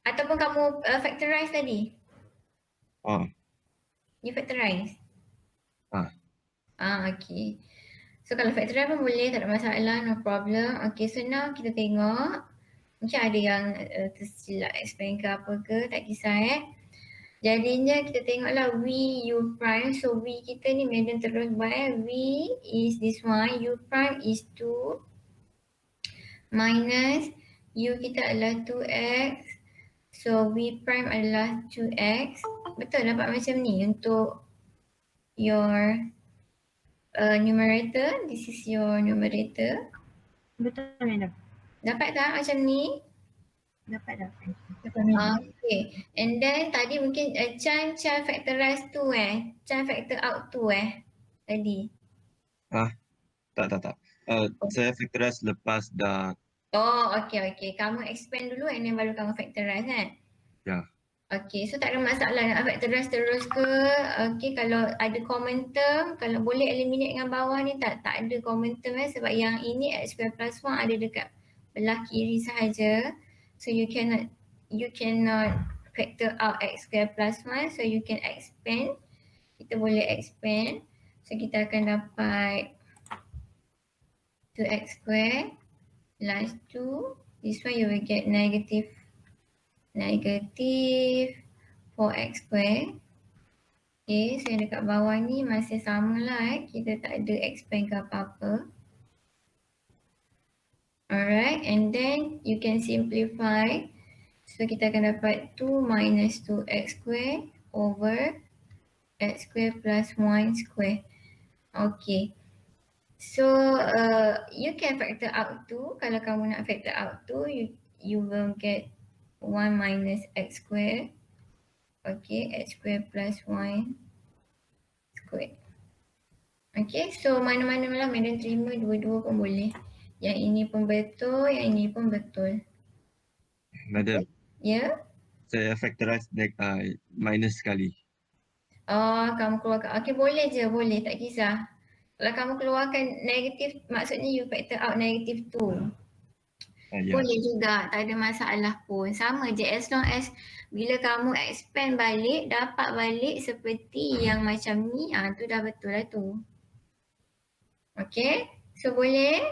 S1: Ataupun kamu factorize tadi?
S6: Oh,
S1: You factorize?
S6: Ah.
S1: Okay. So kalau factorize pun boleh, tak ada masalah, no problem. Okay, so now kita tengok. Mungkin ada yang tersilap explain ke apa ke, tak kisah Jadinya kita tengoklah v u prime. So v kita ni madam terus buat v is this one, u prime is 2 minus u kita adalah 2x. So v prime adalah 2x. Betul dapat macam ni untuk your numerator. This is your numerator.
S5: Betul madam.
S1: Dapat tak macam ni?
S5: Dapat.
S1: Okay. And then tadi mungkin Chan factorize tu Chan factor out tu tadi.
S6: tak. Saya factorize lepas dah.
S1: Oh, okay. Kamu expand dulu and then baru kamu factorize
S6: Ya.
S1: Okay, so tak ada masalah nak factorize terus ke. Okay, kalau ada common term, kalau boleh eliminate dengan bawah ni tak ada common term sebab yang ini x square plus 1 ada dekat belah kiri sahaja. So you cannot factor out x square plus 1, so you can expand. Kita boleh expand. So kita akan dapat 2x square plus 2. This one you will get negative 4x square. Okay, so yang dekat bawah ni masih sama lah kita tak ada expand ke apa-apa. Alright, and then you can simplify. So kita akan dapat 2 minus 2x square over x square plus 1 square. Okay. So you can factor out 2. Kalau kamu nak factor out 2, you will get 1 minus x square. Okay, x square plus 1 square. Okay, so mana-mana lah madam terima, dua-dua pun boleh. Yang ini pun betul, yang ini pun betul.
S6: Madam,
S1: Ya?
S6: saya factorize minus sekali.
S1: Oh, kamu keluarkan. Okey, boleh je, boleh. Tak kisah. Kalau kamu keluarkan negatif, maksudnya you factor out negative 2.
S6: Ya.
S1: Boleh juga, tak ada masalah pun. Sama je as long as bila kamu expand balik, dapat balik seperti yang macam ni, tu dah betul lah tu. Okay? So boleh?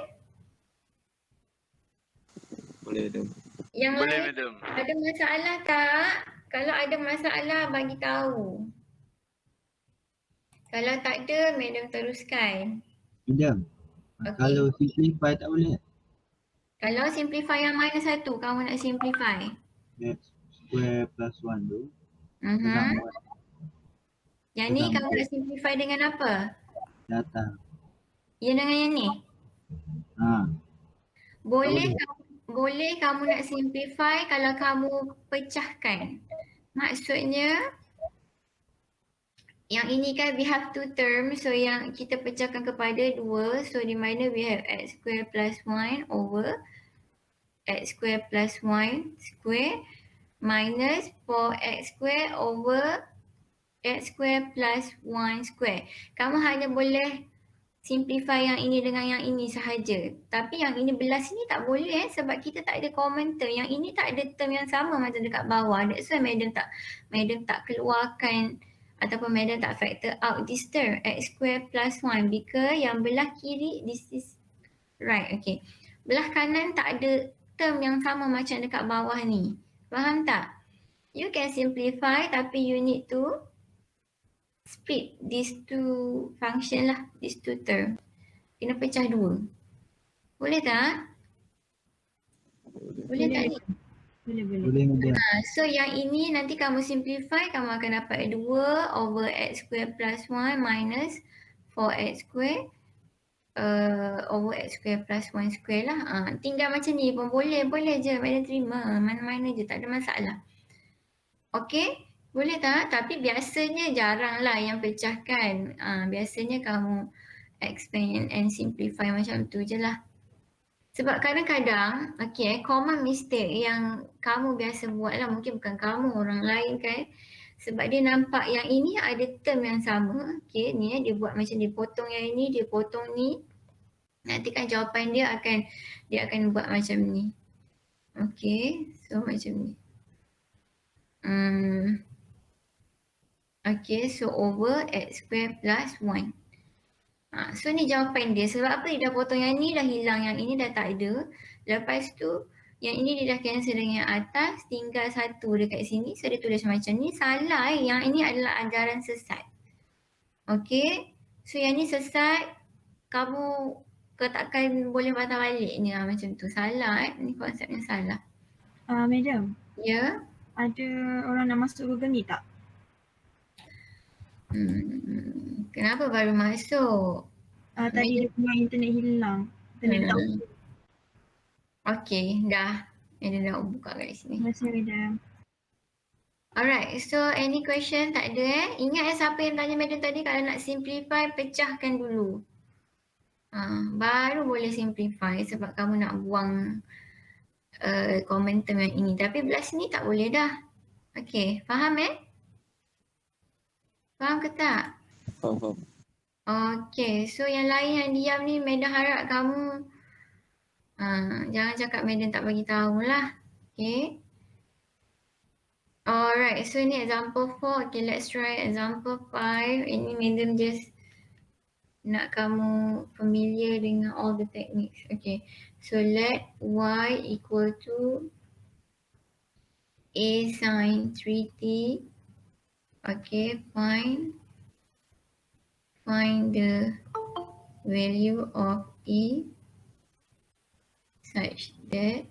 S2: Boleh madam.
S1: Yang
S10: Boleh,
S1: lain
S10: madam.
S1: ada masalah tak? Kalau ada masalah bagi tahu. Kalau tak ada, madam teruskan.
S3: Madam,
S1: Okey.
S3: kalau simplify tak boleh?
S1: Kalau simplify yang mana satu kamu nak simplify?
S3: X square plus 1 tu.
S1: Mhm. Yang ni
S3: Sama.
S1: kamu nak simplify dengan apa?
S3: Datang.
S1: Ya dengan yang ni?
S3: Ha.
S1: Boleh kamu nak simplify kalau kamu pecahkan. Maksudnya yang ini kan we have two terms, so yang kita pecahkan kepada 2, so di mana we have x square plus 1 over x square plus 1 square minus 4x square over x square plus 1 square. Kamu hanya boleh simplify yang ini dengan yang ini sahaja. Tapi yang ini belah sini tak boleh sebab kita tak ada common term. Yang ini tak ada term yang sama macam dekat bawah. That's why madam tak keluarkan ataupun madam tak factor out this term x square plus 1 because yang belah kiri this is right. Okay. Belah kanan tak ada term yang sama macam dekat bawah ni. Faham tak? You can simplify tapi you need to split these two function lah, these two term. Kena pecah 2. Boleh tak? Boleh tak ni?
S3: Boleh madam.
S1: So yang ini nanti kamu simplify, kamu akan dapat 2 over x square plus 1 minus 4x square over x square plus 1 square lah. Tinggal macam ni pun boleh je. Madam terima. Mana-mana je, tak ada masalah. Okay? Boleh tak? Tapi biasanya jarang lah yang pecahkan. Biasanya kamu expand and simplify macam tu je lah. Sebab kadang-kadang, common mistake yang kamu biasa buat lah, mungkin bukan kamu, orang lain kan. Sebab dia nampak yang ini ada term yang sama. Okay, ni dia buat macam dia potong yang ini, dia potong ni. Nanti kan jawapan dia akan buat macam ni. Okay, so macam ni. Okay, so over x square plus 1. So ni jawapan dia. Sebab apa dia dah potong yang ni, dah hilang, yang ini dah tak ada. Lepas tu yang ini dia dah cancel dengan yang atas, tinggal satu dekat sini. So dia tulis macam ni, salah yang ini adalah ajaran sesat. Okay, so yang ni sesat, kamu takkan boleh patah balik ni macam tu. Salah ni konsepnya salah.
S5: Madam,
S1: Ya?
S5: ada orang nak masuk Google Meet tak?
S1: Kenapa baru masuk?
S5: Tadi dia punya internet hilang. Internet tak okey.
S1: Okay, dah. Dia dah buka kat sini.
S5: Terima kasih madam.
S1: Alright, so any question? Tak ada Ingat siapa yang tanya madam tadi, kalau nak simplify, pecahkan dulu. Baru boleh simplify sebab kamu nak buang common term yang ini. Tapi belah sini tak boleh dah. Okay, faham Faham ke tak?
S2: Faham.
S1: Okay, so yang lain yang diam ni, madam harap kamu jangan cakap madam tak bagi tahu lah. Okay. Alright, so ni example 4. Okay, let's try example 5. Ini madam just nak kamu familiar dengan all the techniques. Okay, so let y equal to a sin 3t. Okay, find the value of e such that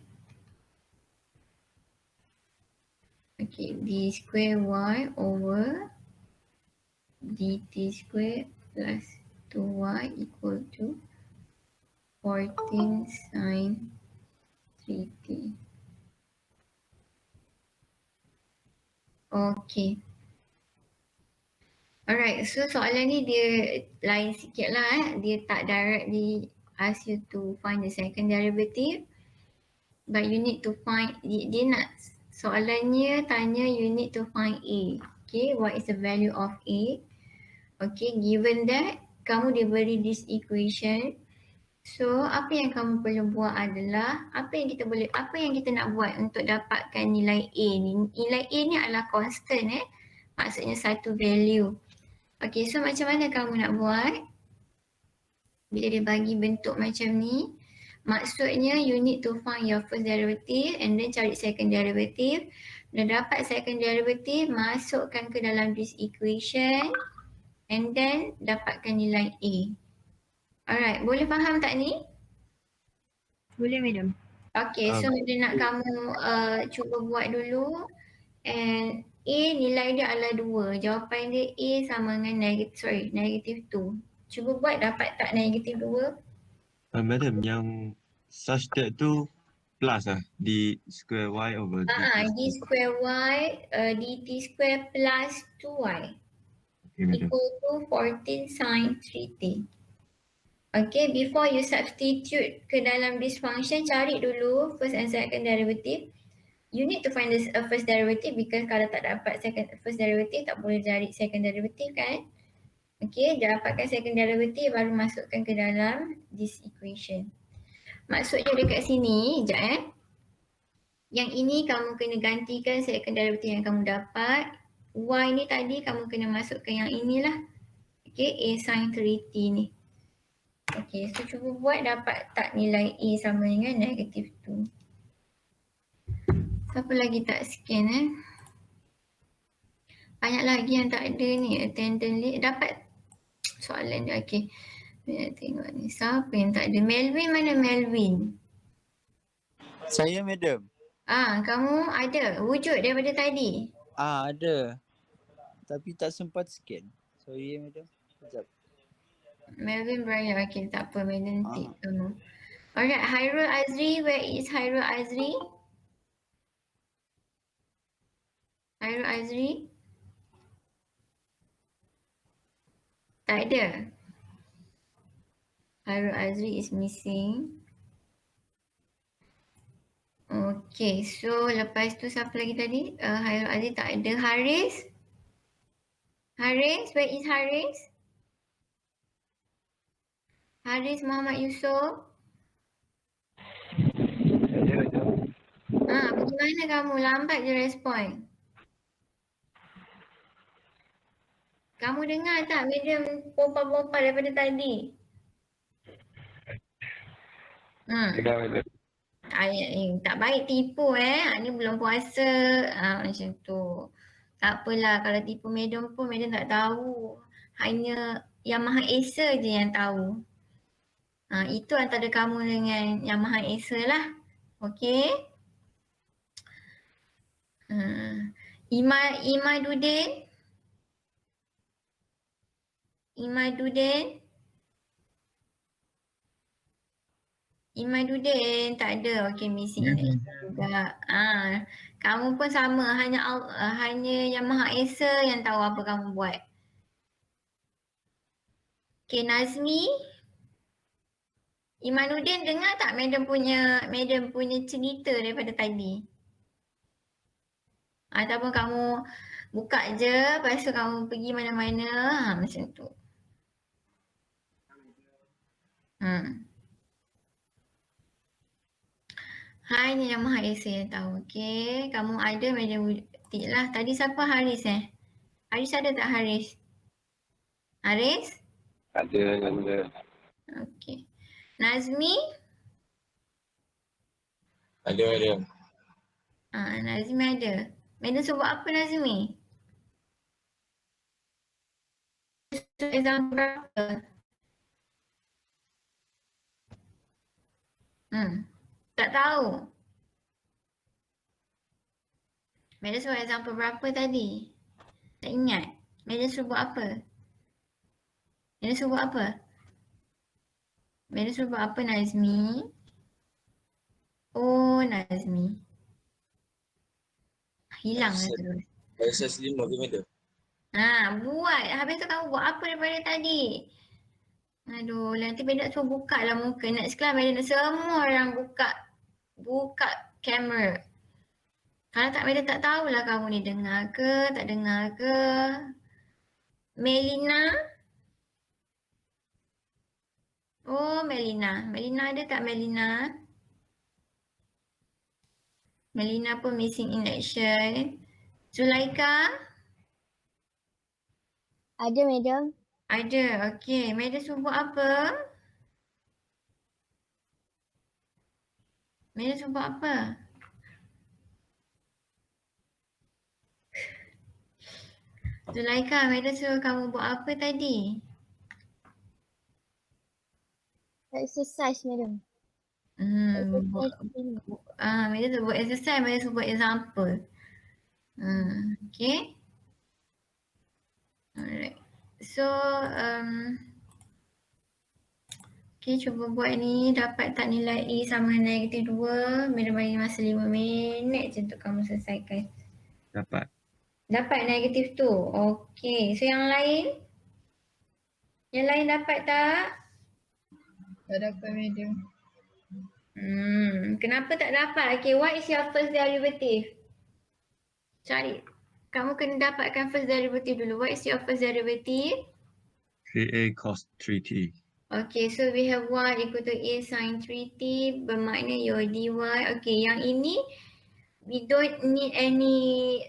S1: d square y over dt square plus 2y equal to 14 sin 3t. Okay. Alright, so soalan ni dia lain sikit lah Dia tak directly ask you to find the second derivative, but you need to find, dia nak soalannya tanya you need to find A. Okay, what is the value of A? Okay, given that kamu diberi this equation, so apa yang kamu perlu buat adalah apa yang kita nak buat untuk dapatkan nilai A ni. Nilai A ni adalah constant maksudnya satu value. Okay, so macam mana kamu nak buat? Bila dia bagi bentuk macam ni, maksudnya you need to find your first derivative and then cari second derivative. Dah dapat second derivative, masukkan ke dalam this equation and then dapatkan nilai A. Alright, boleh faham tak ni?
S5: Boleh madam.
S1: Okay, so dia nak kamu cuba buat dulu, and A nilai dia adalah 2. Jawapan dia A sama dengan negative 2. Cuba buat, dapat tak negative 2?
S6: Madam, yang such that tu plus d square y over
S1: D square y dt square plus 2y
S6: Okay, madam.
S1: equal to 14 sin 3t. Okay, before you substitute ke dalam this function, cari dulu first and second derivative. You need to find this first derivative because kalau tak dapat first derivative tak boleh cari second derivative kan. Okay, dapatkan second derivative baru masukkan ke dalam this equation. Maksudnya dekat sini, sekejap yang ini kamu kena gantikan second derivative yang kamu dapat. Y ni tadi kamu kena masukkan yang inilah. Okay, A sin 3t ni. Okay, so cuba buat dapat tak nilai A sama dengan negative 2. Siapa lagi tak scan Banyak lagi yang tak ada ni, attendant list. Dapat soalan dia, okay. Bila tengok ni, siapa yang tak ada? Melvin, mana Melvin?
S7: Saya madam.
S1: Kamu ada wujud daripada tadi?
S7: Ada. Tapi tak sempat scan. Sorry madam. Sekejap.
S1: Melvin Brian, okay, tak apa, madam take kamu. Alright, Hairul Azri, where is Hairul Azri? Hairul Azri? Tak ada. Hairul Azri is missing. Okay, so lepas tu siapa lagi tadi? Hairul Azri tak ada. Haris? Haris, where is Haris? Haris Muhammad Yusof? Bagaimana kamu? Lambat je respon. Kamu dengar tak medium pompa-pompa daripada tadi? Tak baik tipu ni belum puasa. Macam tu. Tak apalah kalau tipu medium pun medium tak tahu. Hanya Yang Maha Esa je yang tahu. Itu antara kamu dengan Yang Maha Esa lah. Okay. Imadudin. Imadudin tak ada. Okay, missing juga. Kamu pun sama, hanya Yang Maha Esa yang tahu apa kamu buat. Okay, Nazmi. Imanuddin dengar tak madam punya cerita daripada tadi? Ataupun kamu buka je, lepas tu kamu pergi mana-mana, macam tu. Hanya Yang Maha Esa yang tahu. Okay, kamu ada madam butik lah. Tadi siapa? Haris Haris ada tak Haris? Haris?
S2: Ada.
S1: Okay. Nazmi?
S4: Ada.
S1: Nazmi ada. Madam sebut apa Nazmi? Example berapa? Tak tahu. Madam sebut example berapa tadi? Tak ingat. Madam sebut apa? Madam sebut apa Nazmi? Oh, Nazmi. Hilang lah terus.
S4: Exercise 5 ke madam?
S1: Buat. Habis tu kamu buat apa daripada tadi? Aduh, nanti Benda suruh buka lah muka. Next class Benda semua orang buka kamera. Kalau tak Benda tak tahulah kamu ni dengar ke, tak dengar ke. Melina? Oh, Melina. Melina ada tak Melina? Melina pun missing in action. Zulaika?
S9: Ada, madam.
S1: Ada, okey. Madam suruh buat apa? Madam suruh buat apa? Zulaika, Madam suruh kamu buat apa tadi?
S9: Exercise, madam.
S1: Buat,
S9: Exercise.
S1: Madam suruh buat exercise, Madam suruh buat example. Okay. Alright. So, okay, cuba buat ni. Dapat tak nilai A sama negatif 2? Madam bagi masa 5 minit je untuk kamu selesaikan.
S6: Dapat.
S1: Dapat negatif tu. Okay. So yang lain? Yang lain dapat tak?
S5: Tak dapat, madam.
S1: Kenapa tak dapat? Okay, what is your first derivative? Cari. Kamu kena dapatkan first derivative dulu. What is your first derivative?
S6: 3a cos 3t.
S1: Okay, so we have y equal to a sin 3t. Bermakna your dy. Okay, yang ini we don't need any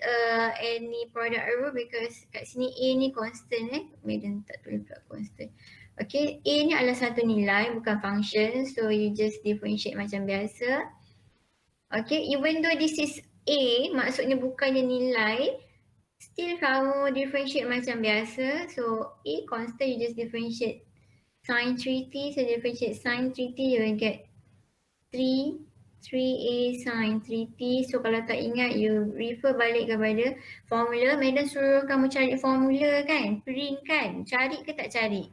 S1: product error because kat sini a ni constant Madam tak tulis pula constant. Okay, a ni adalah satu nilai bukan function. So you just differentiate macam biasa. Okay, even though this is a, maksudnya bukannya nilai, still kamu differentiate macam biasa. So a constant, you just differentiate sin 3t. So differentiate sin 3t, you will get 3a sin 3t. So kalau tak ingat, you refer balik kepada formula. Madam suruh kamu cari formula kan? Print kan? Cari ke tak cari?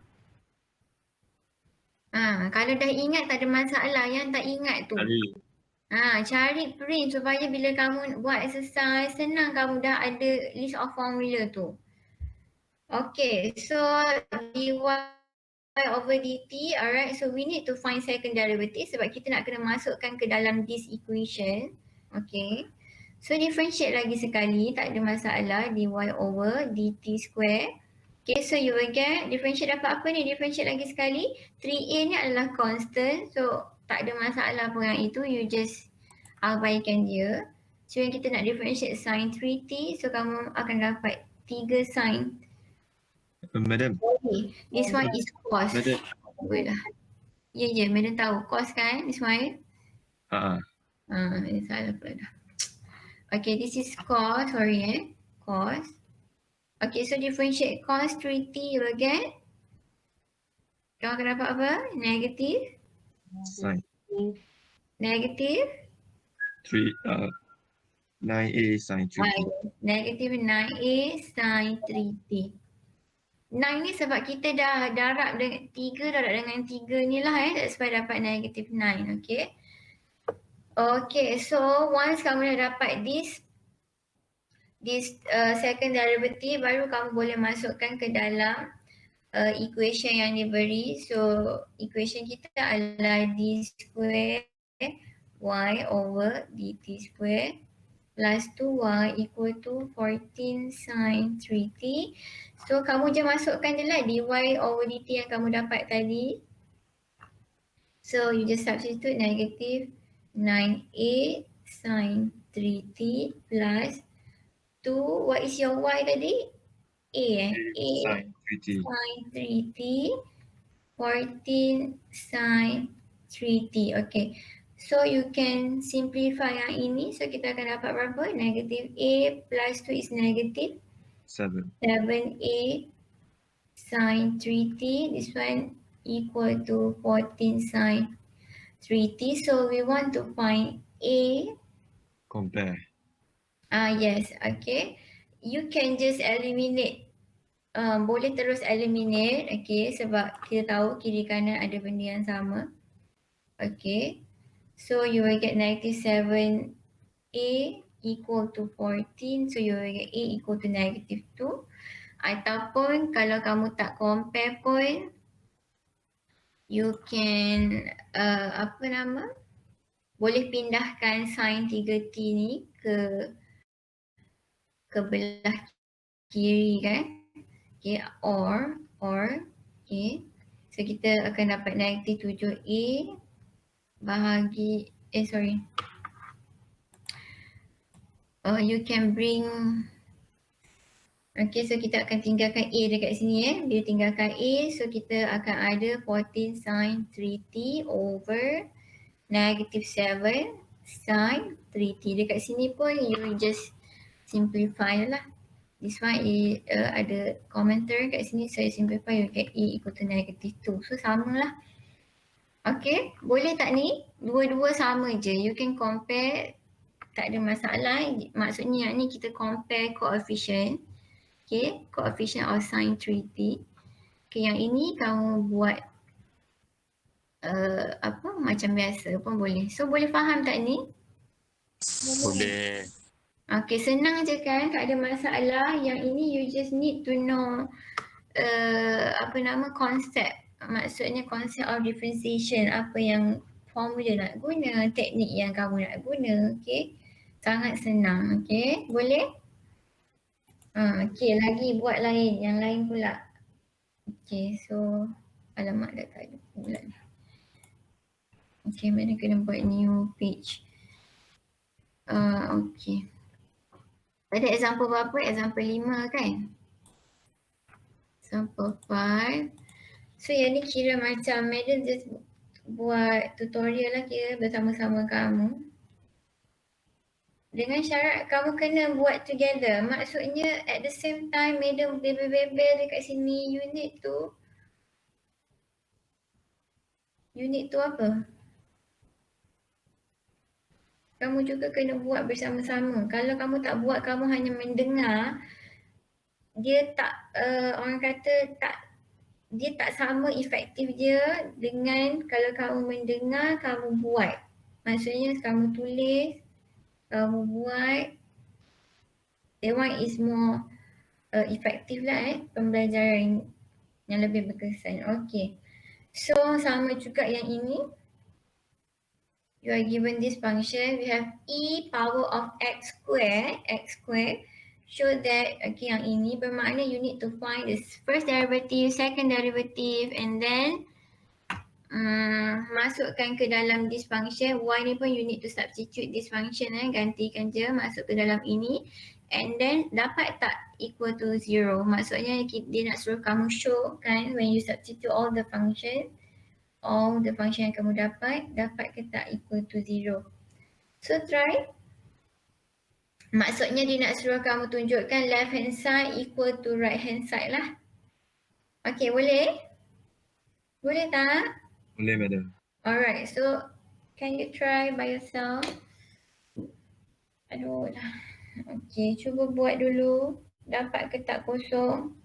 S1: Kalau dah ingat tak ada masalah. Yang tak ingat tu. Cari print supaya bila kamu buat exercise, senang kamu dah ada list of formula tu. Okay, so dy over dt, alright, so we need to find second derivative sebab kita nak kena masukkan ke dalam this equation. Okay, so differentiate lagi sekali, tak ada masalah, dy over dt square. Okay, so you will get, differentiate dapat apa ni? Differentiate lagi sekali, 3a ni adalah constant, so tak ada masalah pun yang itu, you just abaikan dia. So yang kita nak differentiate sin 3t, so kamu akan dapat 3 sin.
S6: Madam.
S1: This one is cos.
S6: Madam.
S1: Ya, Madam tahu cos kan, Ismail? Ini salah pula dah. Okay, this is cos, sorry cos. Okay, so differentiate cos 3t, you will get, kamu akan dapat apa? Negative?
S6: Sin.
S1: Negative?
S6: 9a sin 3t.
S1: Negative 9a sin 3t. 9 ni sebab kita dah darab dengan 3, darab dengan 3 ni lah that's why dapat negative 9, okay. Okay, so once kamu dah dapat this second derivative, baru kamu boleh masukkan ke dalam equation yang diberi. So equation kita adalah d square y over dt square plus 2y equal to 14 sin 3t. So kamu je masukkan je lah dy over dt yang kamu dapat tadi. So you just substitute negative 9a sin 3t plus 2, what is your y tadi? A
S6: Sin 3t.
S1: sin 3t, 14 sin 3t. Okay. So you can simplify yang ini. So kita akan dapat berapa? Negative a plus 2 is negative 7a sin 3t. This one equal to 14 sin 3t. So we want to find a.
S6: Compare.
S1: Yes, okay. You can just eliminate. Boleh terus eliminate, okay. Sebab kita tahu kiri kanan ada benda yang sama. Okay. So you will get negative 7a equal to 14. So you will get a equal to negative 2. Ataupun kalau kamu tak compare pun, you can apa nama, boleh pindahkan sign 3T ni ke belah kiri kan. Okay, or okay. So kita akan dapat negatif 7A bahagi you can bring, okay, so kita akan tinggalkan A dekat sini Bila tinggalkan A, so kita akan ada 14 sin 3T over negative 7 sin 3T. Dekat sini pun you just simplify lah. This one is ada komentar kat sini, saya simplify, you get A equal to negative 2. So sama lah. Okay, boleh tak ni? Dua-dua sama je. You can compare, tak ada masalah. Maksudnya yang ni kita compare coefficient. Okay, coefficient of sin 3T. Okay, yang ini kamu buat macam biasa pun boleh. So boleh faham tak ni?
S4: Boleh.
S1: Okay, senang je kan, tak ada masalah. Yang ini you just need to know konsep. Maksudnya konsep of differentiation, apa yang formula nak guna, teknik yang kamu nak guna. Okay, sangat senang. Okay, boleh? Okay, lagi buat lain, yang lain pula. Okay, so alamak dah tak ada pula ni. Okay, mana kena buat new page. Okay. Pada example berapa? Example 5 kan? Example 5. So yang ni kira macam Madam just buat tutorial lah kira bersama-sama kamu. Dengan syarat kamu kena buat together. Maksudnya at the same time Madam bebel-bebel dekat sini, you need to apa? Kamu juga kena buat bersama-sama. Kalau kamu tak buat, kamu hanya mendengar, dia tak, orang kata dia tak sama efektif dia dengan kalau kamu mendengar, kamu buat. Maksudnya kamu tulis, kamu buat, that one is more efektif lah pembelajaran yang lebih berkesan. Okay. So sama juga yang ini. You are given this function, we have e power of x square, show that, okay, yang ini bermakna you need to find the first derivative, second derivative, and then masukkan ke dalam this function. Y ni pun you need to substitute this function, gantikan je, masuk ke dalam ini, and then dapat tak equal to 0. Maksudnya dia nak suruh kamu show kan, when you substitute all the function yang kamu dapat ke tak equal to 0. So try. Maksudnya dia nak suruh kamu tunjukkan left hand side equal to right hand side lah. Okay, boleh? Boleh tak?
S6: Boleh, Madam.
S1: Alright, so can you try by yourself? Aduh lah. Okay, cuba buat dulu. Dapat ke tak kosong?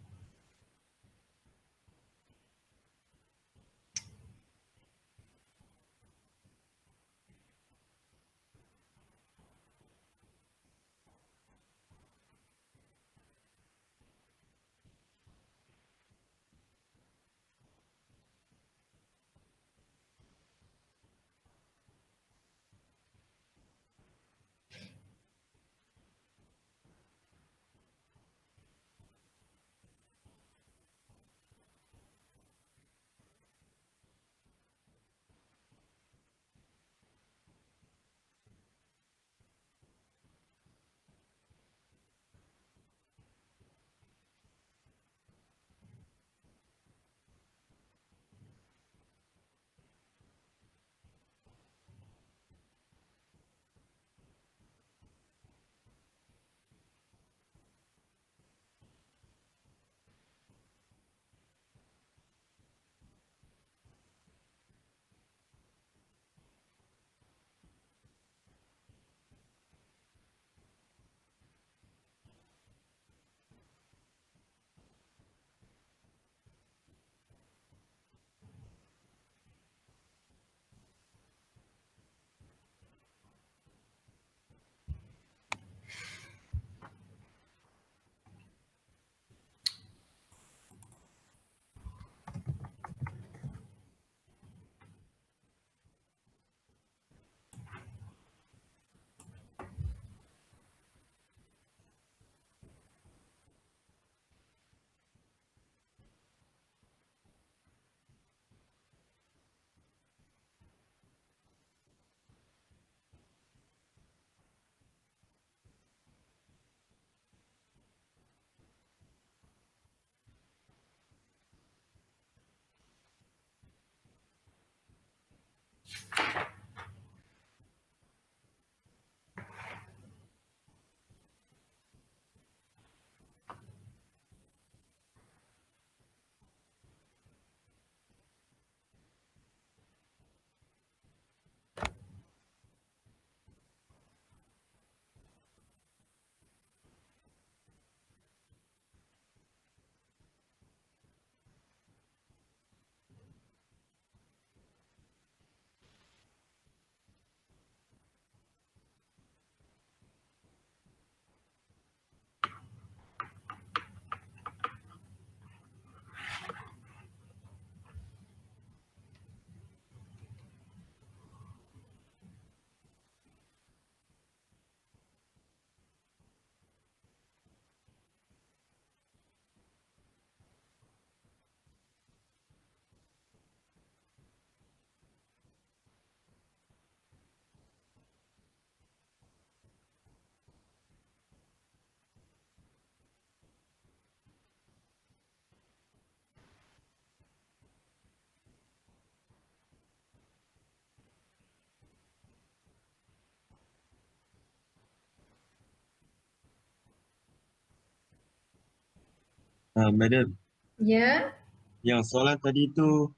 S6: Madam,
S1: Ya.
S6: yang soalan tadi tu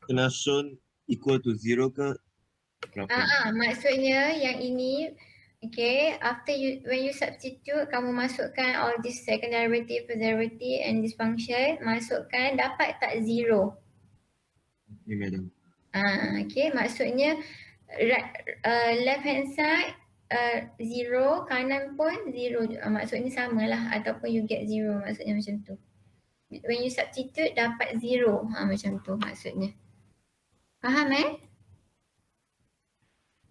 S6: kena shown equal to 0 ke berapa?
S1: Maksudnya yang ini, okay, after you, when you substitute, kamu masukkan all this second derivative, first derivative and this function, masukkan dapat tak zero?
S6: Okay, madam.
S1: Okay, maksudnya left hand side zero, kanan pun zero. Maksudnya samalah ataupun you get zero, maksudnya macam tu. When you substitute dapat zero, macam tu maksudnya. Faham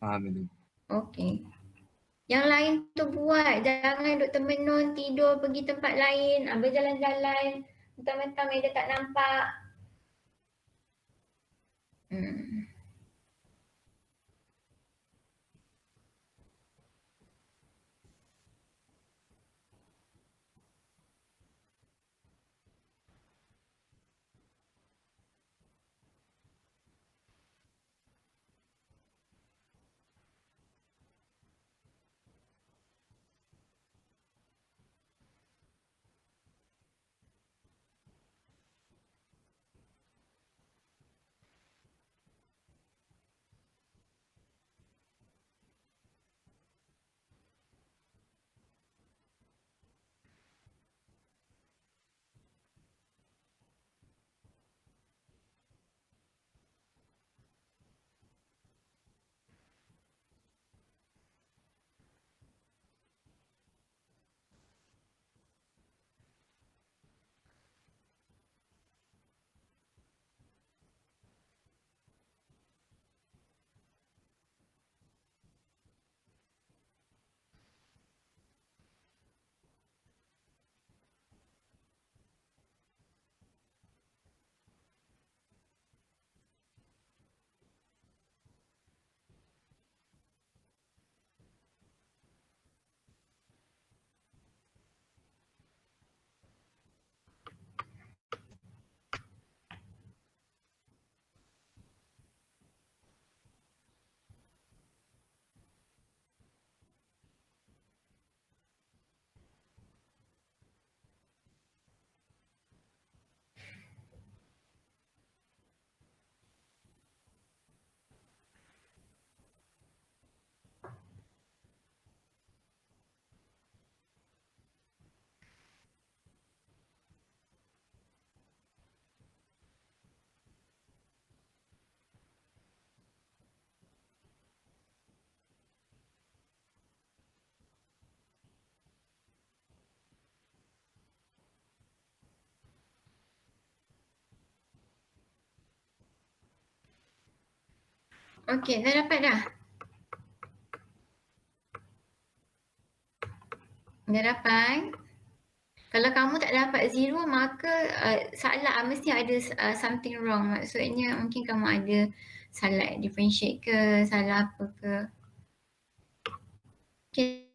S6: Faham, madam.
S1: Okay. Yang lain tu buat, jangan duk termenung, tidur, pergi tempat lain, berjalan-jalan, mentang-mentang meja tak nampak. Okay, dah dapat dah? Dah dapat? Kalau kamu tak dapat zero, maka salah, mesti ada something wrong. Maksudnya mungkin kamu ada salah differentiate ke, salah apa ke. Okay,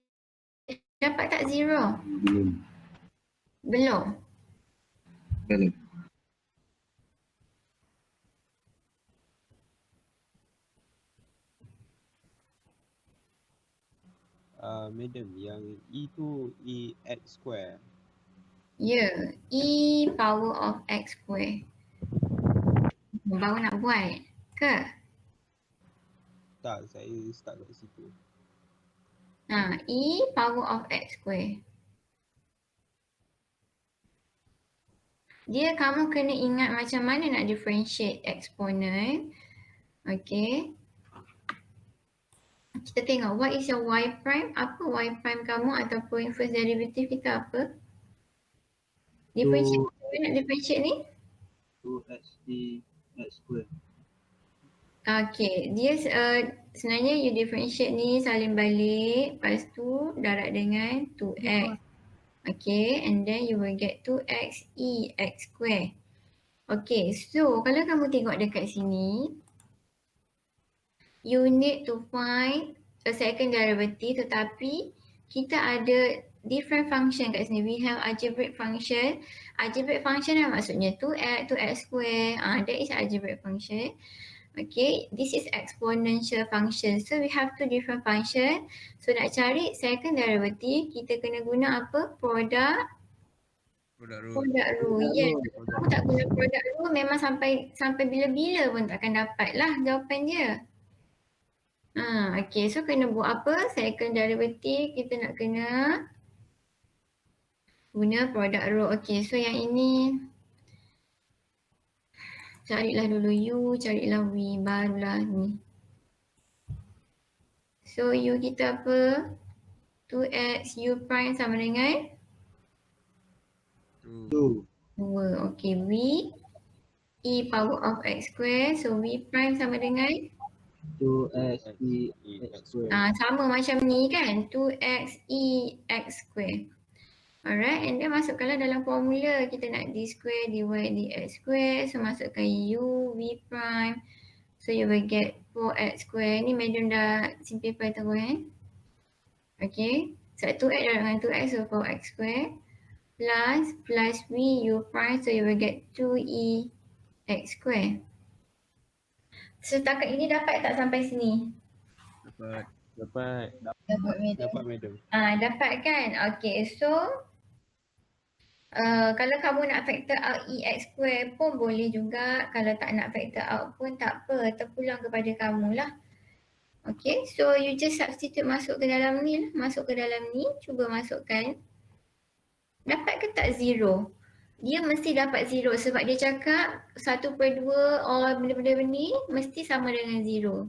S1: dapat tak zero?
S6: Belum.
S1: Belum?
S6: Belum.
S2: Madam, yang E tu E X square.
S1: Ya, E power of X square. Baru nak buat ke?
S2: Tak, saya start kat situ.
S1: E power of X square. Dia kamu kena ingat macam mana nak differentiate exponent. Okay. Kita tengok what is your y prime. Apa y prime kamu ataupun first derivative kita apa? Differentiate. Macam mana nak differentiate ni?
S3: 2xt x square.
S1: Okay, dia sebenarnya you differentiate ni salin balik, lepas tu darab dengan 2x. Okay, and then you will get 2x e x square. Okay, so kalau kamu tengok dekat sini, you need to find a second derivative, tetapi kita ada different function kat sini. We have algebraic function. Algebraic function maksudnya 2x square. That is algebraic function. Okay, this is exponential function. So we have two different function. So nak cari second derivative, kita kena guna apa? Product rule. Yes. Kamu tak guna product rule, memang sampai bila-bila pun takkan dapat lah jawapan dia. Okay, so kena buat apa? Second derivative kita nak kena guna product rule. Okay, so yang ini carilah dulu U, carilah V, barulah ni. So U kita apa? 2x U prime sama dengan
S3: 2
S1: 2. Okay, V E power of X square. So V prime sama dengan
S3: 2x e x square.
S1: sama macam ni kan, 2x E X square. Alright, and then masukkanlah dalam formula, kita nak d square dy dx square. So masukkan U, V prime. So you will get 4x square. Ni madam dah simplify terus Okay, so 2x darab dengan 2x, so 4x square. Plus V U prime, so you will get 2e x square. So setakat ini dapat tak sampai sini?
S2: Dapat madam.
S1: Dapat kan? Okay, so kalau kamu nak factor out ex square pun boleh juga. Kalau tak nak factor out pun tak apa, terpulang kepada kamu lah. Okay, so you just substitute masuk ke dalam ni lah. Masuk ke dalam ni, cuba masukkan. Dapat ke tak zero? Dia mesti dapat zero sebab dia cakap 1/2 or benda-benda ni mesti sama dengan zero.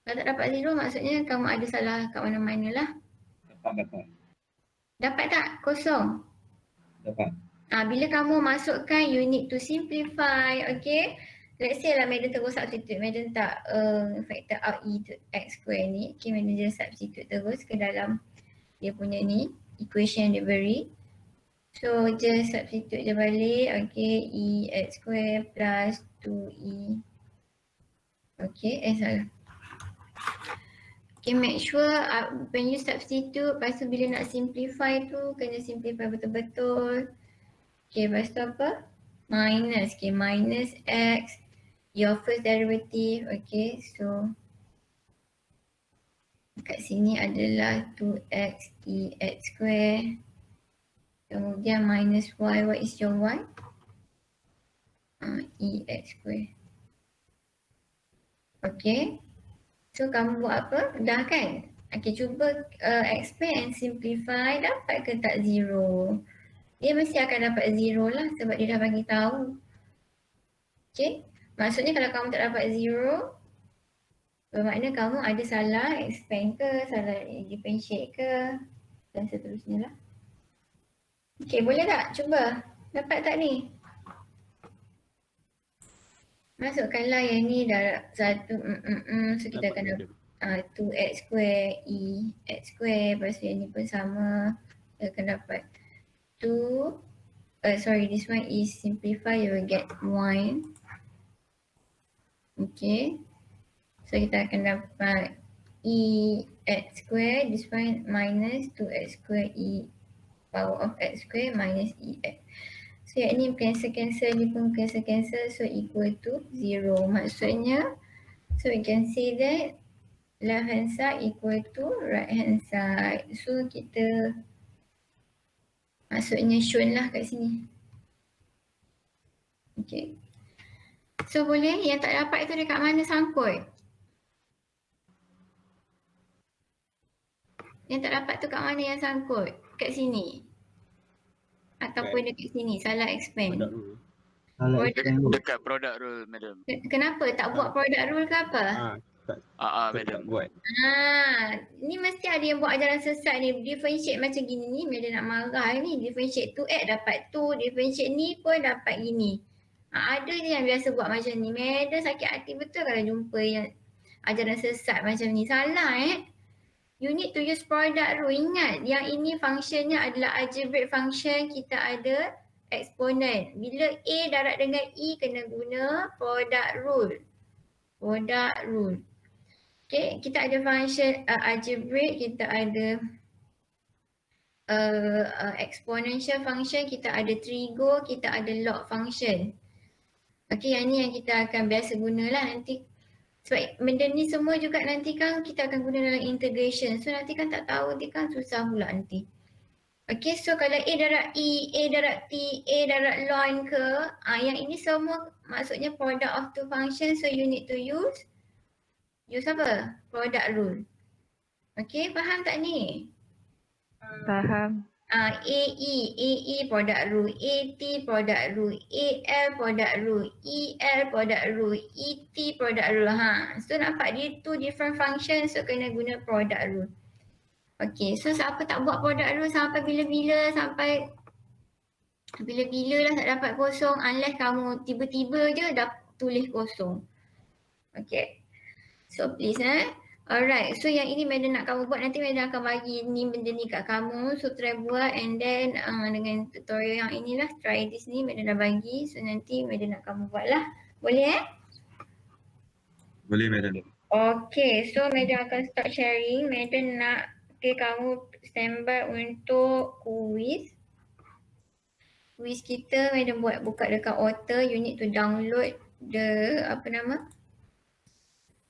S1: Kalau tak dapat zero maksudnya kamu ada salah kat mana-mana lah.
S6: Dapat.
S1: Dapat tak? Kosong?
S6: Dapat.
S1: Bila kamu masukkan, you need to simplify, okay? Let's say lah madam terus substitute, madam tak factor out e to x square ni. Okay, madam just substitute terus ke dalam dia punya ni, equation dia beri. So just substitute je balik, okay, e x square plus 2e. Okay, salah. Okay, make sure when you substitute, lepas tu bila nak simplify tu, kena simplify betul-betul. Okay, lepas tu apa? Minus, okay, minus x, your first derivative, okay, so kat sini adalah 2x e x square. Kemudian minus y, what is your y? E x square. Okay. So kamu buat apa? Dah kan? Okay, cuba expand and simplify. Dapat ke tak zero? Dia mesti akan dapat zero lah sebab dia dah bagi tahu. Okay? Maksudnya kalau kamu tak dapat zero, bermakna kamu ada salah expand ke, salah differentiate ke, dan seterusnya lah. Okay, boleh tak? Cuba. Dapat tak ni? Masukkanlah yang ni darab 1, so kita akan dapat 2x square e x square, lepas tu yang ni pun sama, kita akan dapat 2, this one is simplify, you will get 1. Okay, so kita akan dapat e x square, this one minus 2x square e power of x square minus e x. So yang ni cancel, ni pun cancel, so equal to 0. Maksudnya, so we can say that left hand side equal to right hand side. So kita maksudnya shown lah kat sini. Okay. So boleh yang tak dapat itu dekat mana sangkut? Yang tak dapat tu kat mana yang sangkut? Kat sini? Ataupun dekat sini? Salah expand.
S2: Product rule.
S3: Salah
S1: Product-
S3: expand rule.
S10: Dekat product rule, madam.
S1: Kenapa? Tak buat product rule ke apa?
S10: Madam.
S2: Buat.
S1: Ni mesti ada yang buat ajaran sesat ni. Differentiate macam gini ni, Madam nak marah ni. Differentiate 2x dapat 2, differentiate ni pun dapat gini. Ada je yang biasa buat macam ni. Madam sakit hati betul kalau jumpa yang ajaran sesat macam ni. Salah You need to use product rule. Ingat, yang ini functionnya adalah algebraic function. Kita ada exponent. Bila A darab dengan E kena guna product rule. Product rule. Okay, kita ada function algebraic, kita ada exponential function, kita ada trigo, kita ada log function. Okay, yang ni yang kita akan biasa gunalah nanti. Sebab benda ni semua juga nanti kan kita akan guna dalam integration. So nanti kan tak tahu, nanti kan susah pula nanti. Okay, so kalau A darab E, A darab T, A darab ln ke, yang ini semua maksudnya product of two function. So you need to use apa? Product rule. Okay, faham tak ni?
S5: Faham.
S1: AE product rule, AT product rule, AL product rule, EL product rule, ET product rule. So nampak dia two different functions, so kena guna product rule. Okay, so siapa tak buat product rule sampai bila-bila lah tak dapat kosong unless kamu tiba-tiba je dah tulis kosong. Okay. So please Alright, so yang ini Madam nak kamu buat, nanti Madam akan bagi ni benda ni kat kamu. So try buat and then dengan tutorial yang inilah, try this ni Madam dah bagi. So nanti Madam nak kamu buat lah. Boleh
S6: Boleh, madam.
S1: Okay, so Madam akan start sharing. Madam nak kamu standby untuk quiz. Quiz kita Madam buka dekat Author. You need to download the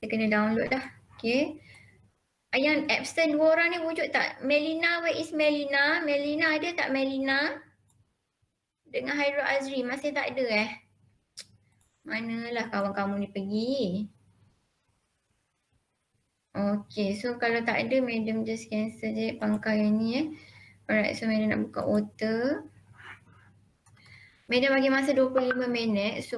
S1: Dia kena download dah. Okay. Yang absent 2 orang ni wujud tak? Melina, where is Melina? Melina ada tak Melina? Dengan Hairul Azri masih tak ada Manalah kawan-kamu ni pergi. Okay, so kalau tak ada Madam just cancel je pangkal yang ni Alright, so Madam nak buka Author. Madam bagi masa 25 minit. So